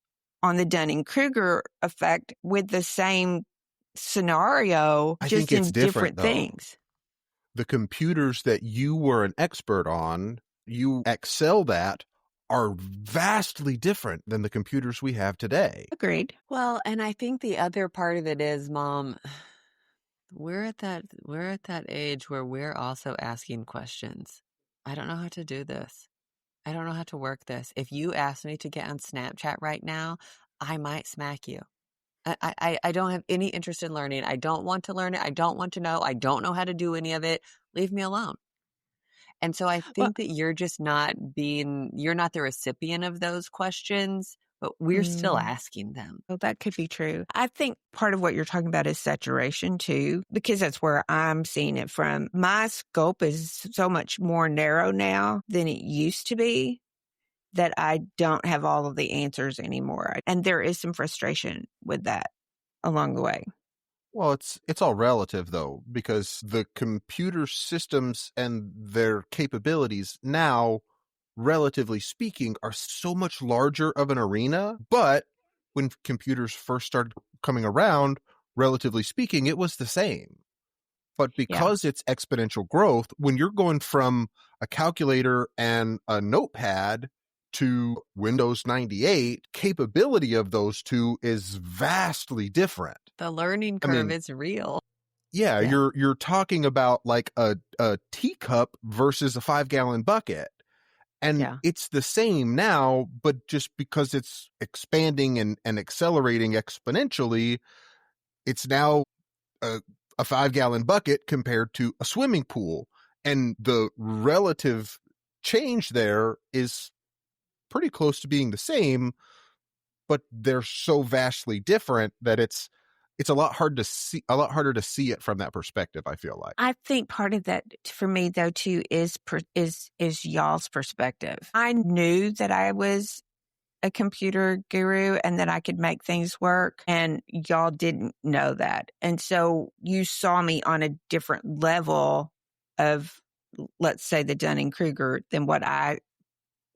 on the Dunning-Kruger effect with the same scenario, just in different things. The computers that you were an expert on, you excelled at, are vastly different than the computers we have today. Agreed. Well, and I think the other part of it is, Mom, we're at that age where we're also asking questions. I don't know how to do this. I don't know how to work this. If you ask me to get on Snapchat right now, I might smack you. I don't have any interest in learning. I don't want to learn it. I don't want to know. I don't know how to do any of it. Leave me alone. And so I think that you're not the recipient of those questions, but we're still asking them. Well, that could be true. I think part of what you're talking about is saturation too, because that's where I'm seeing it from. My scope is so much more narrow now than it used to be, that I don't have all of the answers anymore. And there is some frustration with that along the way. Well, it's all relative, though, because the computer systems and their capabilities now, relatively speaking, are so much larger of an arena. But when computers first started coming around, relatively speaking, it was the same. But because it's exponential growth, when you're going from a calculator and a notepad to Windows 98, capability of those two is vastly different. The learning curve is real. Yeah, you're talking about like a teacup versus a 5-gallon bucket. And it's the same now, but just because it's expanding and accelerating exponentially, it's now a 5-gallon bucket compared to a swimming pool. And the relative change there is pretty close to being the same, but they're so vastly different that it's a lot harder to see it from that perspective, I feel like. I think part of that for me though too is y'all's perspective. I knew that I was a computer guru and that I could make things work, and y'all didn't know that. And so you saw me on a different level of, let's say, the Dunning-Kruger than what I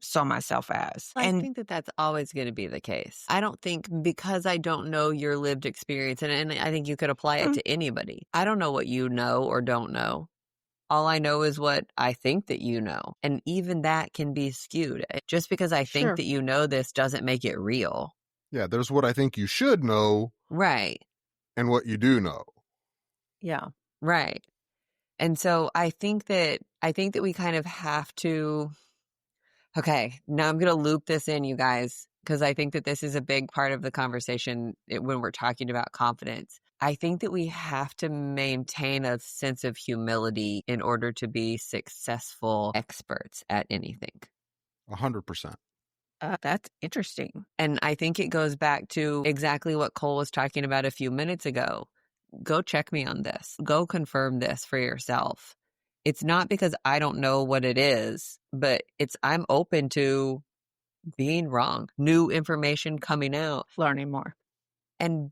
saw myself as. I think that that's always going to be the case. I don't think, because I don't know your lived experience, and I think you could apply it to anybody. I don't know what you know or don't know. All I know is what I think that you know. And even that can be skewed. Just because I think that you know this doesn't make it real. Yeah, there's what I think you should know. Right. And what you do know. Yeah. Right. And so I think that we kind of have to, okay, now I'm going to loop this in, you guys, because I think that this is a big part of the conversation when we're talking about confidence. I think that we have to maintain a sense of humility in order to be successful experts at anything. 100%. That's interesting. And I think it goes back to exactly what Cole was talking about a few minutes ago. Go check me on this. Go confirm this for yourself. It's not because I don't know what it is, but I'm open to being wrong, new information coming out, learning more, and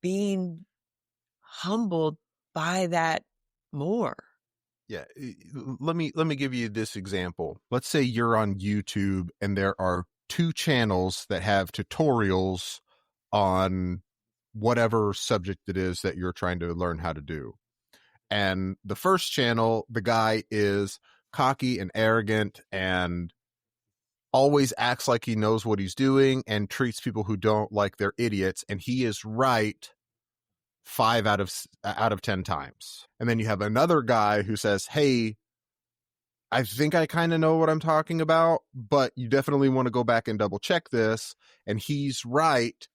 being humbled by that more. Yeah. Let me give you this example. Let's say you're on YouTube and there are 2 channels that have tutorials on whatever subject it is that you're trying to learn how to do. And the first channel, the guy is cocky and arrogant and always acts like he knows what he's doing and treats people who don't like they're idiots. And he is right 5 out of 10 times. And then you have another guy who says, hey, I think I kind of know what I'm talking about, but you definitely want to go back and double check this. And he's right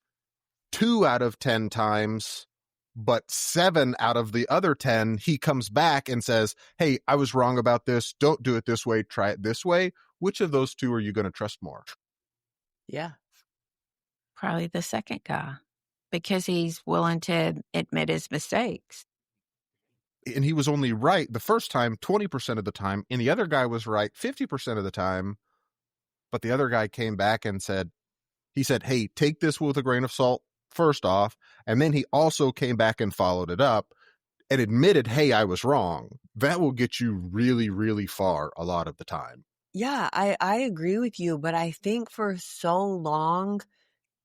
2 out of 10 times, but 7 out of the other 10, he comes back and says, hey, I was wrong about this. Don't do it this way. Try it this way. Which of those 2 are you going to trust more? Yeah. Probably the second guy, because he's willing to admit his mistakes. And he was only right the first time 20% of the time, and the other guy was right 50% of the time. But the other guy came back and said, hey, take this with a grain of salt first off. And then he also came back and followed it up and admitted, hey, I was wrong. That will get you really, really far a lot of the time. Yeah, I agree with you. But I think for so long,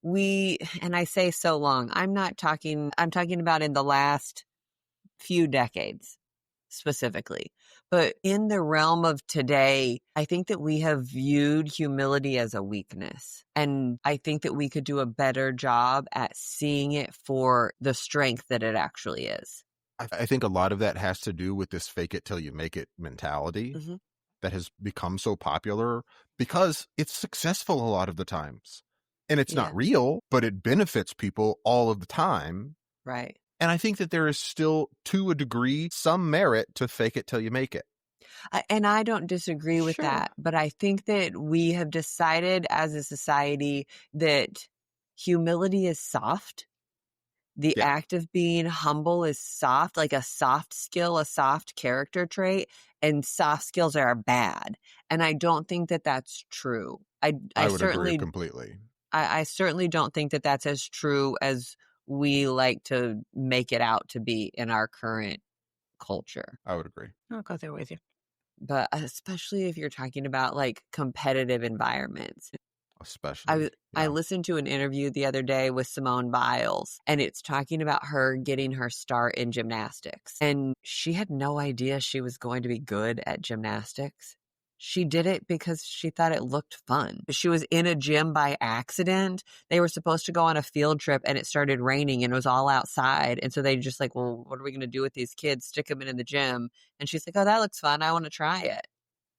and I say so long, I'm talking about in the last few decades specifically. But in the realm of today, I think that we have viewed humility as a weakness. And I think that we could do a better job at seeing it for the strength that it actually is. I think a lot of that has to do with this fake it till you make it mentality that has become so popular because it's successful a lot of the times. And it's not real, but it benefits people all of the time. Right. And I think that there is still, to a degree, some merit to fake it till you make it. And I don't disagree with that. But I think that we have decided as a society that humility is soft. The act of being humble is soft, like a soft skill, a soft character trait, and soft skills are bad. And I don't think that that's true. I would agree completely. I certainly don't think that that's as true as we like to make it out to be in our current culture. I would agree. I'll go there with you. But especially if you're talking about like competitive environments. Especially. I listened to an interview the other day with Simone Biles, and it's talking about her getting her start in gymnastics. And she had no idea she was going to be good at gymnastics. She did it because she thought it looked fun. She was in a gym by accident. They were supposed to go on a field trip and it started raining and it was all outside. And so they just like, well, what are we going to do with these kids? Stick them in the gym. And she's like, oh, that looks fun. I want to try it.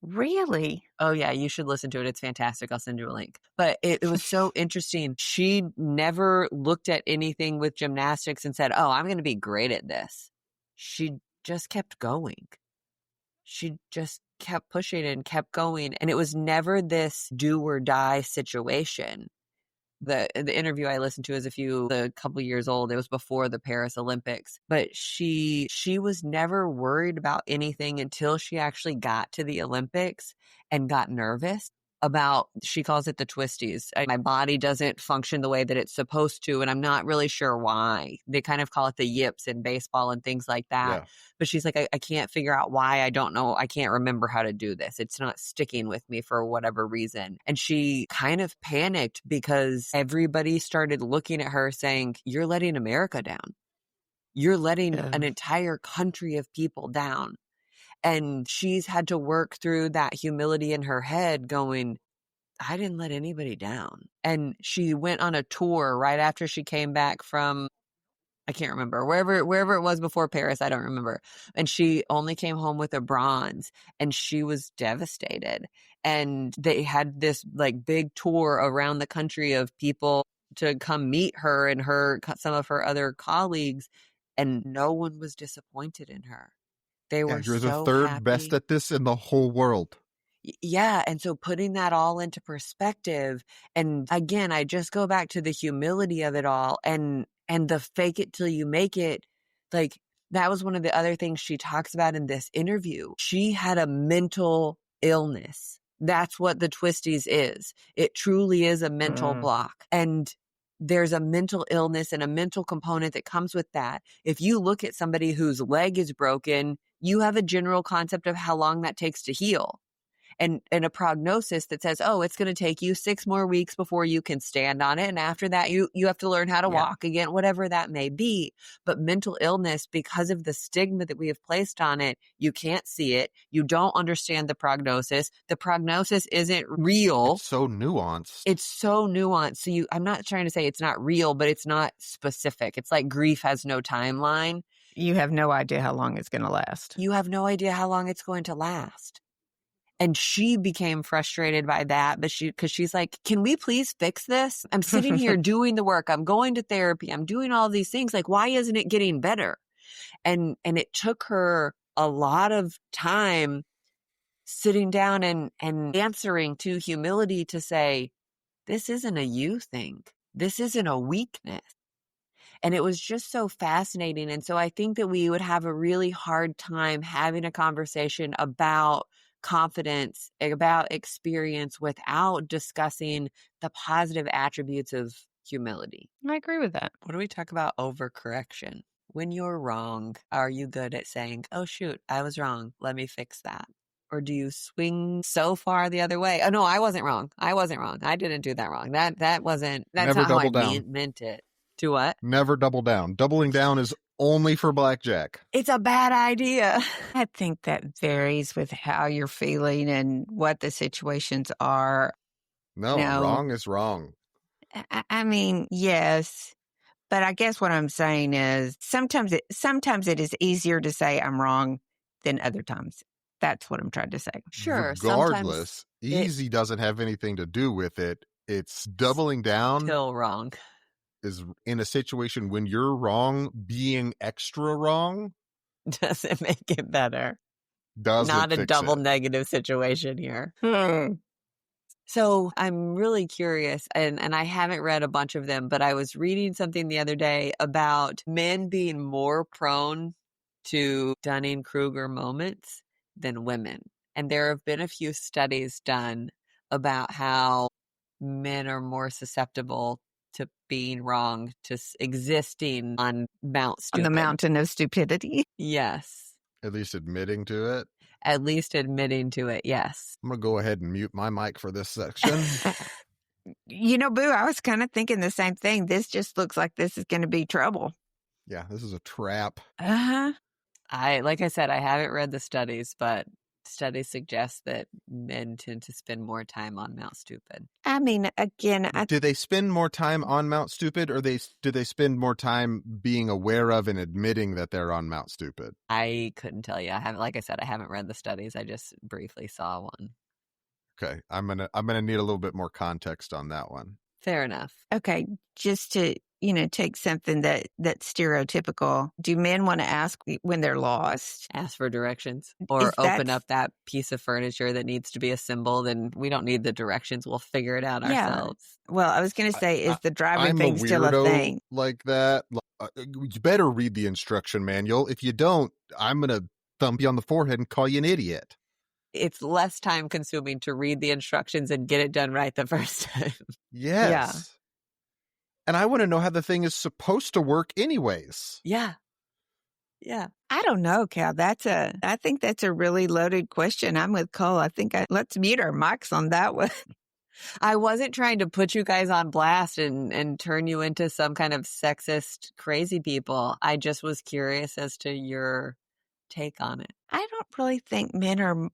Really? Oh, yeah, you should listen to it. It's fantastic. I'll send you a link. But it was so interesting. She never looked at anything with gymnastics and said, oh, I'm going to be great at this. She just kept going. She just kept pushing and kept going. And it was never this do or die situation. The interview I listened to is a couple years old. It was before the Paris Olympics, but she was never worried about anything until she actually got to the Olympics and got nervous about, she calls it the twisties. My body doesn't function the way that it's supposed to, and I'm not really sure why. They kind of call it the yips in baseball and things like that. Yeah. But she's like, I can't figure out why. I don't know. I can't remember how to do this. It's not sticking with me for whatever reason. And she kind of panicked because everybody started looking at her saying, you're letting America down. You're letting an entire country of people down. And she's had to work through that humility in her head going, I didn't let anybody down. And she went on a tour right after she came back from, I can't remember, wherever it was before Paris, I don't remember. And she only came home with a bronze, and she was devastated. And they had this like big tour around the country of people to come meet her and some of her other colleagues, and no one was disappointed in her. They were You're so the third happy. best at this in the whole world. Yeah. And so putting that all into perspective, and again, I just go back to the humility of it all and the fake it till you make it. Like, that was one of the other things she talks about in this interview. She had a mental illness. That's what the twisties is. It truly is a mental block. And there's a mental illness and a mental component that comes with that. If you look at somebody whose leg is broken, you have a general concept of how long that takes to heal. And a prognosis that says, oh, it's going to take you 6 more weeks before you can stand on it. And after that, you have to learn how to walk again, whatever that may be. But mental illness, because of the stigma that we have placed on it, you can't see it. You don't understand the prognosis. The prognosis isn't real. It's so nuanced. It's so nuanced. So I'm not trying to say it's not real, but it's not specific. It's like grief has no timeline. You have no idea how long it's going to last. You have no idea how long it's going to last. And she became frustrated by that, because she's like, can we please fix this? I'm sitting here doing the work. I'm going to therapy. I'm doing all these things. Like, why isn't it getting better? And it took her a lot of time sitting down and answering to humility to say, this isn't a you thing. This isn't a weakness. And it was just so fascinating. And so I think that we would have a really hard time having a conversation about confidence, about experience, without discussing the positive attributes of humility. I agree with that. What do we talk about? Overcorrection. When you're wrong, are you good at saying, oh, shoot, I was wrong. Let me fix that. Or do you swing so far the other way? Oh, no, I wasn't wrong. I didn't do that wrong. That's Never not how I double down. meant it. To what? Never double down. Doubling down is only for blackjack. It's a bad idea. I think that varies with how you're feeling and what the situations are. No, wrong is wrong. I mean, yes. But I guess what I'm saying is sometimes it is easier to say I'm wrong than other times. That's what I'm trying to say. Sure. Regardless, easy doesn't have anything to do with it. It's doubling down. Still wrong. Is in a situation when you're wrong, being extra wrong doesn't make it better. Doesn't Not a fix double it. negative situation here. So I'm really curious, and I haven't read a bunch of them, but I was reading something the other day about men being more prone to Dunning-Kruger moments than women. And there have been a few studies done about how men are more susceptible to being wrong, to existing on Mount Stupid. On the mountain of stupidity. Yes. At least admitting to it. At least admitting to it, yes. I'm going to go ahead and mute my mic for this section. Boo, I was kind of thinking the same thing. This just looks like this is going to be trouble. Yeah, this is a trap. Uh-huh. Like I said, I haven't read the studies, but Studies suggest that men tend to spend more time on Mount Stupid. I mean, again, Do they spend more time on Mount Stupid, or do they spend more time being aware of and admitting that they're on Mount Stupid? I couldn't tell you. I haven't, like I said, I haven't read the studies. I just briefly saw one. Okay, I'm gonna need a little bit more context on that one. Fair enough. okay, just to, take something that's stereotypical. Do men want to ask when they're lost? Ask for directions or Is that- open up that piece of furniture that needs to be assembled, and we don't need the directions. We'll figure it out Yeah. ourselves. Well, I was going to say, is the driving I'm thing a still a weirdo thing? like that. You better read the instruction manual. If you don't, I'm gonna thump you on the forehead and call you an idiot. It's less time consuming to read the instructions and get it done right the first time. Yes. Yeah. And I want to know how the thing is supposed to work anyways. Yeah. Yeah. I don't know, Cal. I think that's a really loaded question. I'm with Cole. Let's mute our mics on that one. I wasn't trying to put you guys on blast and turn you into some kind of sexist crazy people. I just was curious as to your take on it. I don't really think men are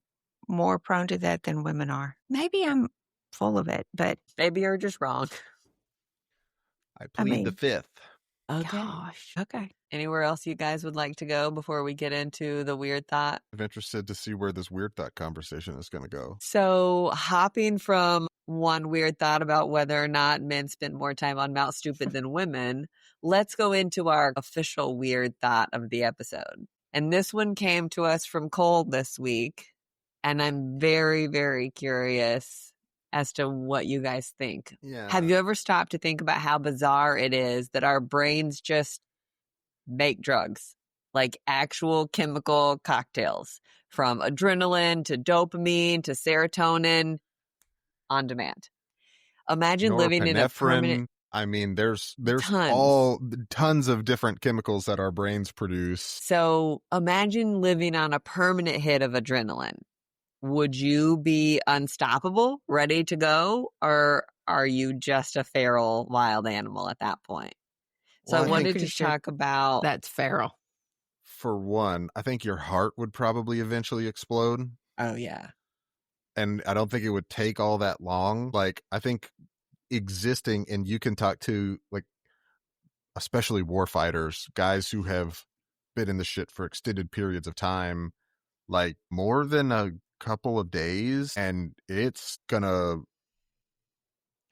more prone to that than women are. Maybe I'm full of it, but Maybe you're just wrong. I plead the mean- fifth. Okay. gosh, okay. Anywhere else you guys would like to go before we get into the weird thought? I'm interested to see where this weird thought conversation is going to go. So, hopping from one weird thought about whether or not men spend more time on Mount Stupid than women, let's go into our official weird thought of the episode. And this one came to us from Cole this week. And I'm very, very curious as to what you guys think. Yeah. Have you ever stopped to think about how bizarre it is that our brains just make drugs, like actual chemical cocktails, from adrenaline to dopamine to serotonin on demand? Imagine living in a permanent... I mean, there's Tons. tons of different chemicals that our brains produce. So imagine living on a permanent hit of adrenaline. Would you be unstoppable, ready to go, or are you just a feral wild animal at that point? So Well, I I wanted think to pretty sure talk about... That's feral. For one, I think your heart would probably eventually explode. Oh, yeah. And I don't think it would take all that long. Like, I think existing, and you can talk to, like, especially war fighters, guys who have been in the shit for extended periods of time, like more than a couple of days, and it's gonna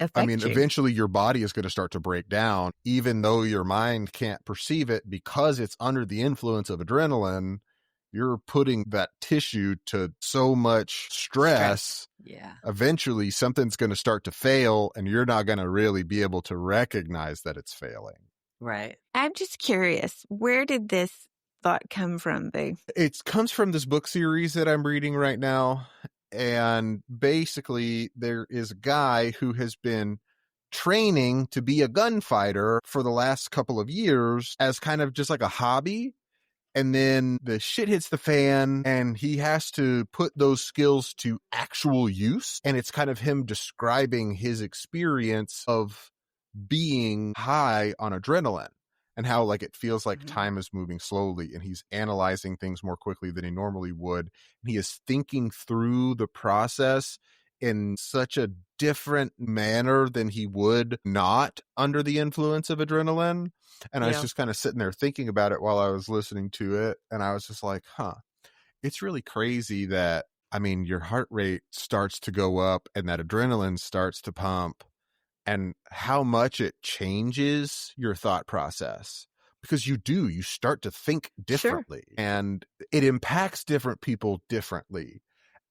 Affect you. eventually your body is going to start to break down, even though your mind can't perceive it because it's under the influence of adrenaline. You're putting that tissue to so much stress. Yeah. Eventually something's going to start to fail, and you're not going to really be able to recognize that it's failing. Right. I'm just curious, where did this thought come from, Boo? It comes from this book series that I'm reading right now. And basically, there is a guy who has been training to be a gunfighter for the last couple of years as kind of just like a hobby. And then the shit hits the fan, and he has to put those skills to actual use. And it's kind of him describing his experience of being high on adrenaline and how, like, it feels like time is moving slowly, and he's analyzing things more quickly than he normally would. And he is thinking through the process in such a different manner than he would not under the influence of adrenaline. And I was just kind of sitting there thinking about it while I was listening to it. And I was just like, it's really crazy that, I mean, your heart rate starts to go up and that adrenaline starts to pump, and how much it changes your thought process, because you start to think differently. Sure. And it impacts different people differently.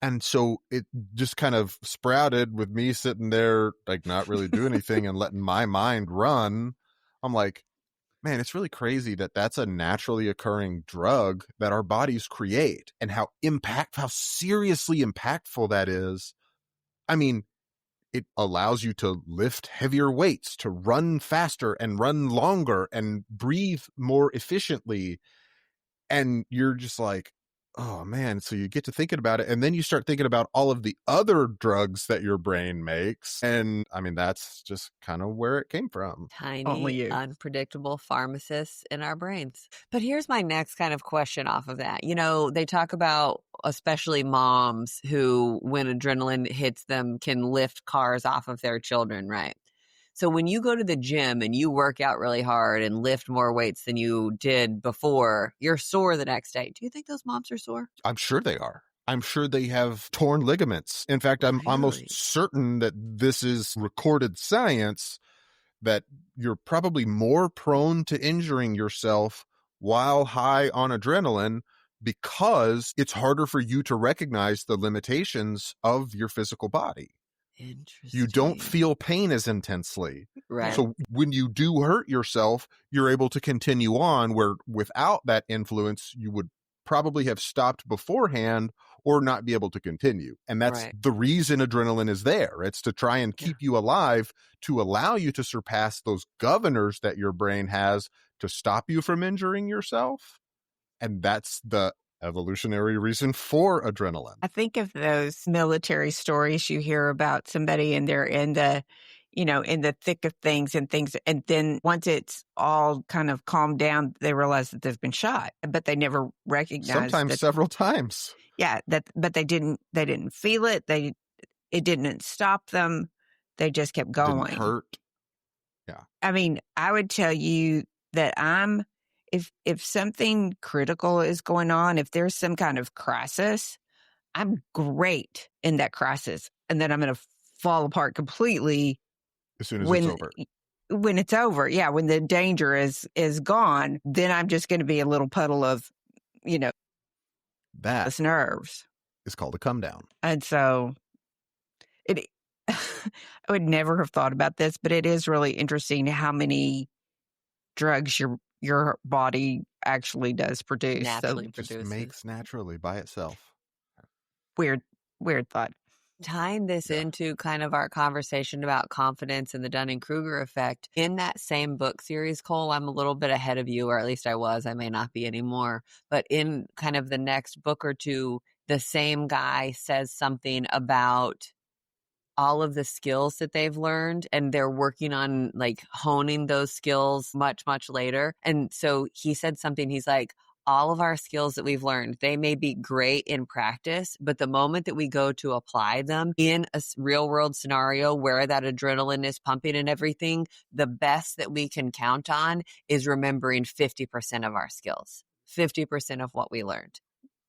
And so it just kind of sprouted with me sitting there, like, not really doing anything and letting my mind run. I'm like, man, it's really crazy that that's a naturally occurring drug that our bodies create, and how seriously impactful that is. I mean, it allows you to lift heavier weights, to run faster and run longer and breathe more efficiently. And you're just like, oh man. So you get to thinking about it, and then you start thinking about all of the other drugs that your brain makes. And I mean, that's just kind of where it came from. Tiny, unpredictable pharmacists in our brains. But here's my next kind of question off of that. You know, they talk about especially moms who, when adrenaline hits them, can lift cars off of their children, right? So when you go to the gym and you work out really hard and lift more weights than you did before, you're sore the next day. Do you think those moms are sore? I'm sure they are. I'm sure they have torn ligaments. In fact, I'm almost Really? certain that this is recorded science, that you're probably more prone to injuring yourself while high on adrenaline because it's harder for you to recognize the limitations of your physical body. Interesting. You don't feel pain as intensely. Right. So when you do hurt yourself, you're able to continue on, where without that influence, you would probably have stopped beforehand or not be able to continue. And that's Right. the reason adrenaline is there. It's to try and keep you alive, to allow you to surpass those governors that your brain has to stop you from injuring yourself. And that's the evolutionary reason for adrenaline. I think of those military stories you hear about somebody and they're in the, in the thick of things. And then once it's all kind of calmed down, they realize that they've been shot, but they never recognize Sometimes several times. Yeah. But they didn't feel it. It didn't stop them. They just kept going. Didn't hurt. Yeah. I mean, I would tell you that if something critical is going on, if there's some kind of crisis, I'm great in that crisis. And then I'm going to fall apart completely as soon as it's over. When it's over. Yeah. When the danger is gone, then I'm just going to be a little puddle of, that nerves. Is called a come down. And so I would never have thought about this, but it is really interesting how many drugs your body actually does produce. Naturally It produces. just makes naturally by itself. Weird thought. Tying this into kind of our conversation about confidence and the Dunning-Kruger effect, in that same book series, Cole, I'm a little bit ahead of you, or at least I was. I may not be anymore. But in kind of the next book or two, the same guy says something about all of the skills that they've learned, and they're working on like honing those skills much, much later. And so he said something, he's like, all of our skills that we've learned, they may be great in practice, but the moment that we go to apply them in a real world scenario where that adrenaline is pumping and everything, the best that we can count on is remembering 50% of our skills, 50% of what we learned.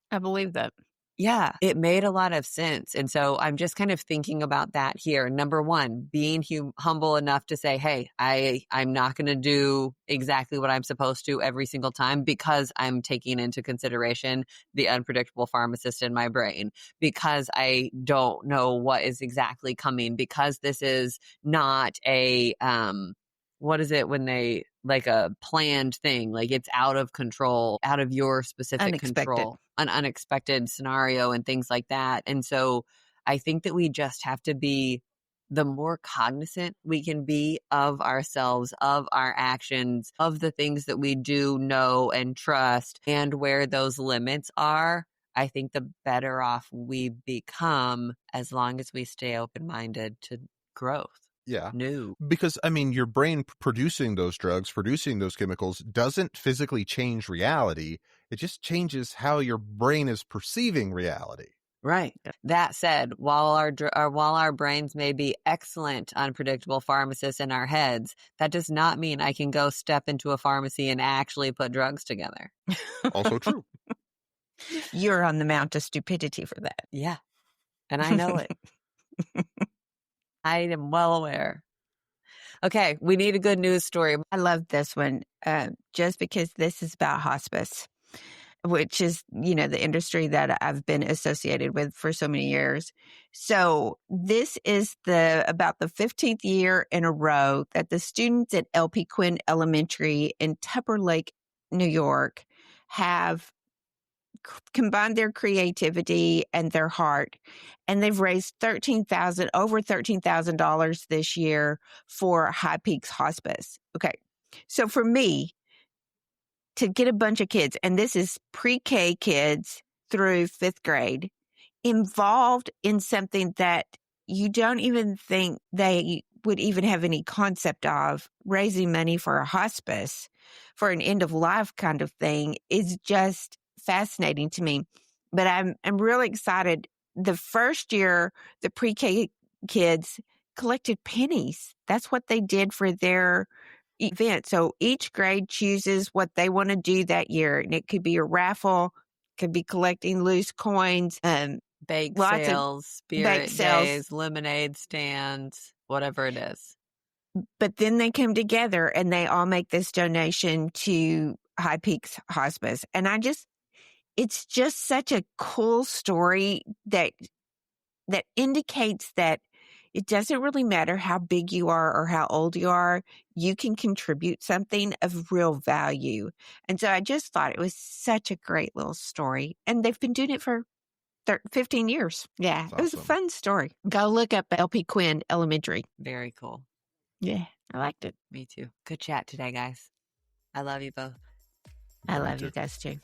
I believe that. Yeah, it made a lot of sense. And so I'm just kind of thinking about that here. Number one, being humble enough to say, hey, I'm not going to do exactly what I'm supposed to every single time because I'm taking into consideration the unpredictable pharmacist in my brain, because I don't know what is exactly coming, because this is not a, what is it when they, like a planned thing, like it's out of control, out of your specific control, an unexpected scenario and things like that. And so I think that we just have to be, the more cognizant we can be of ourselves, of our actions, of the things that we do know and trust, and where those limits are, I think the better off we become, as long as we stay open-minded to growth. Yeah. New. Because, I mean, your brain producing those drugs, producing those chemicals doesn't physically change reality. It just changes how your brain is perceiving reality. Right. That said, while our brains may be excellent unpredictable pharmacists in our heads, that does not mean I can go step into a pharmacy and actually put drugs together. Also true. You're on the mount of stupidity for that. Yeah. And I know it. I am well aware. Okay, we need a good news story. I love this one just because this is about hospice, which is, the industry that I've been associated with for so many years. So this is about the 15th year in a row that the students at LP Quinn Elementary in Tupper Lake, New York, have combined their creativity and their heart, and they've raised over $13,000 this year for High Peaks Hospice. Okay. So for me to get a bunch of kids, and this is pre-K kids through 5th grade, involved in something that you don't even think they would even have any concept of, raising money for a hospice for an end of life kind of thing, is just fascinating to me. But I'm really excited. The first year, the pre-K kids collected pennies. That's what they did for their event. So each grade chooses what they want to do that year. And it could be a raffle, could be collecting loose coins, Bake lots of sales, spirit bake sales. days, lemonade stands, whatever it is. But then they come together and they all make this donation to High Peaks Hospice. And it's just such a cool story that indicates that it doesn't really matter how big you are or how old you are. You can contribute something of real value. And so I just thought it was such a great little story. And they've been doing it for 15 years. Yeah, That's it was a awesome. fun story. Go look up LP Quinn Elementary. Very cool. Yeah, I liked it. Me too. Good chat today, guys. I love you both. I Me love too. you guys too.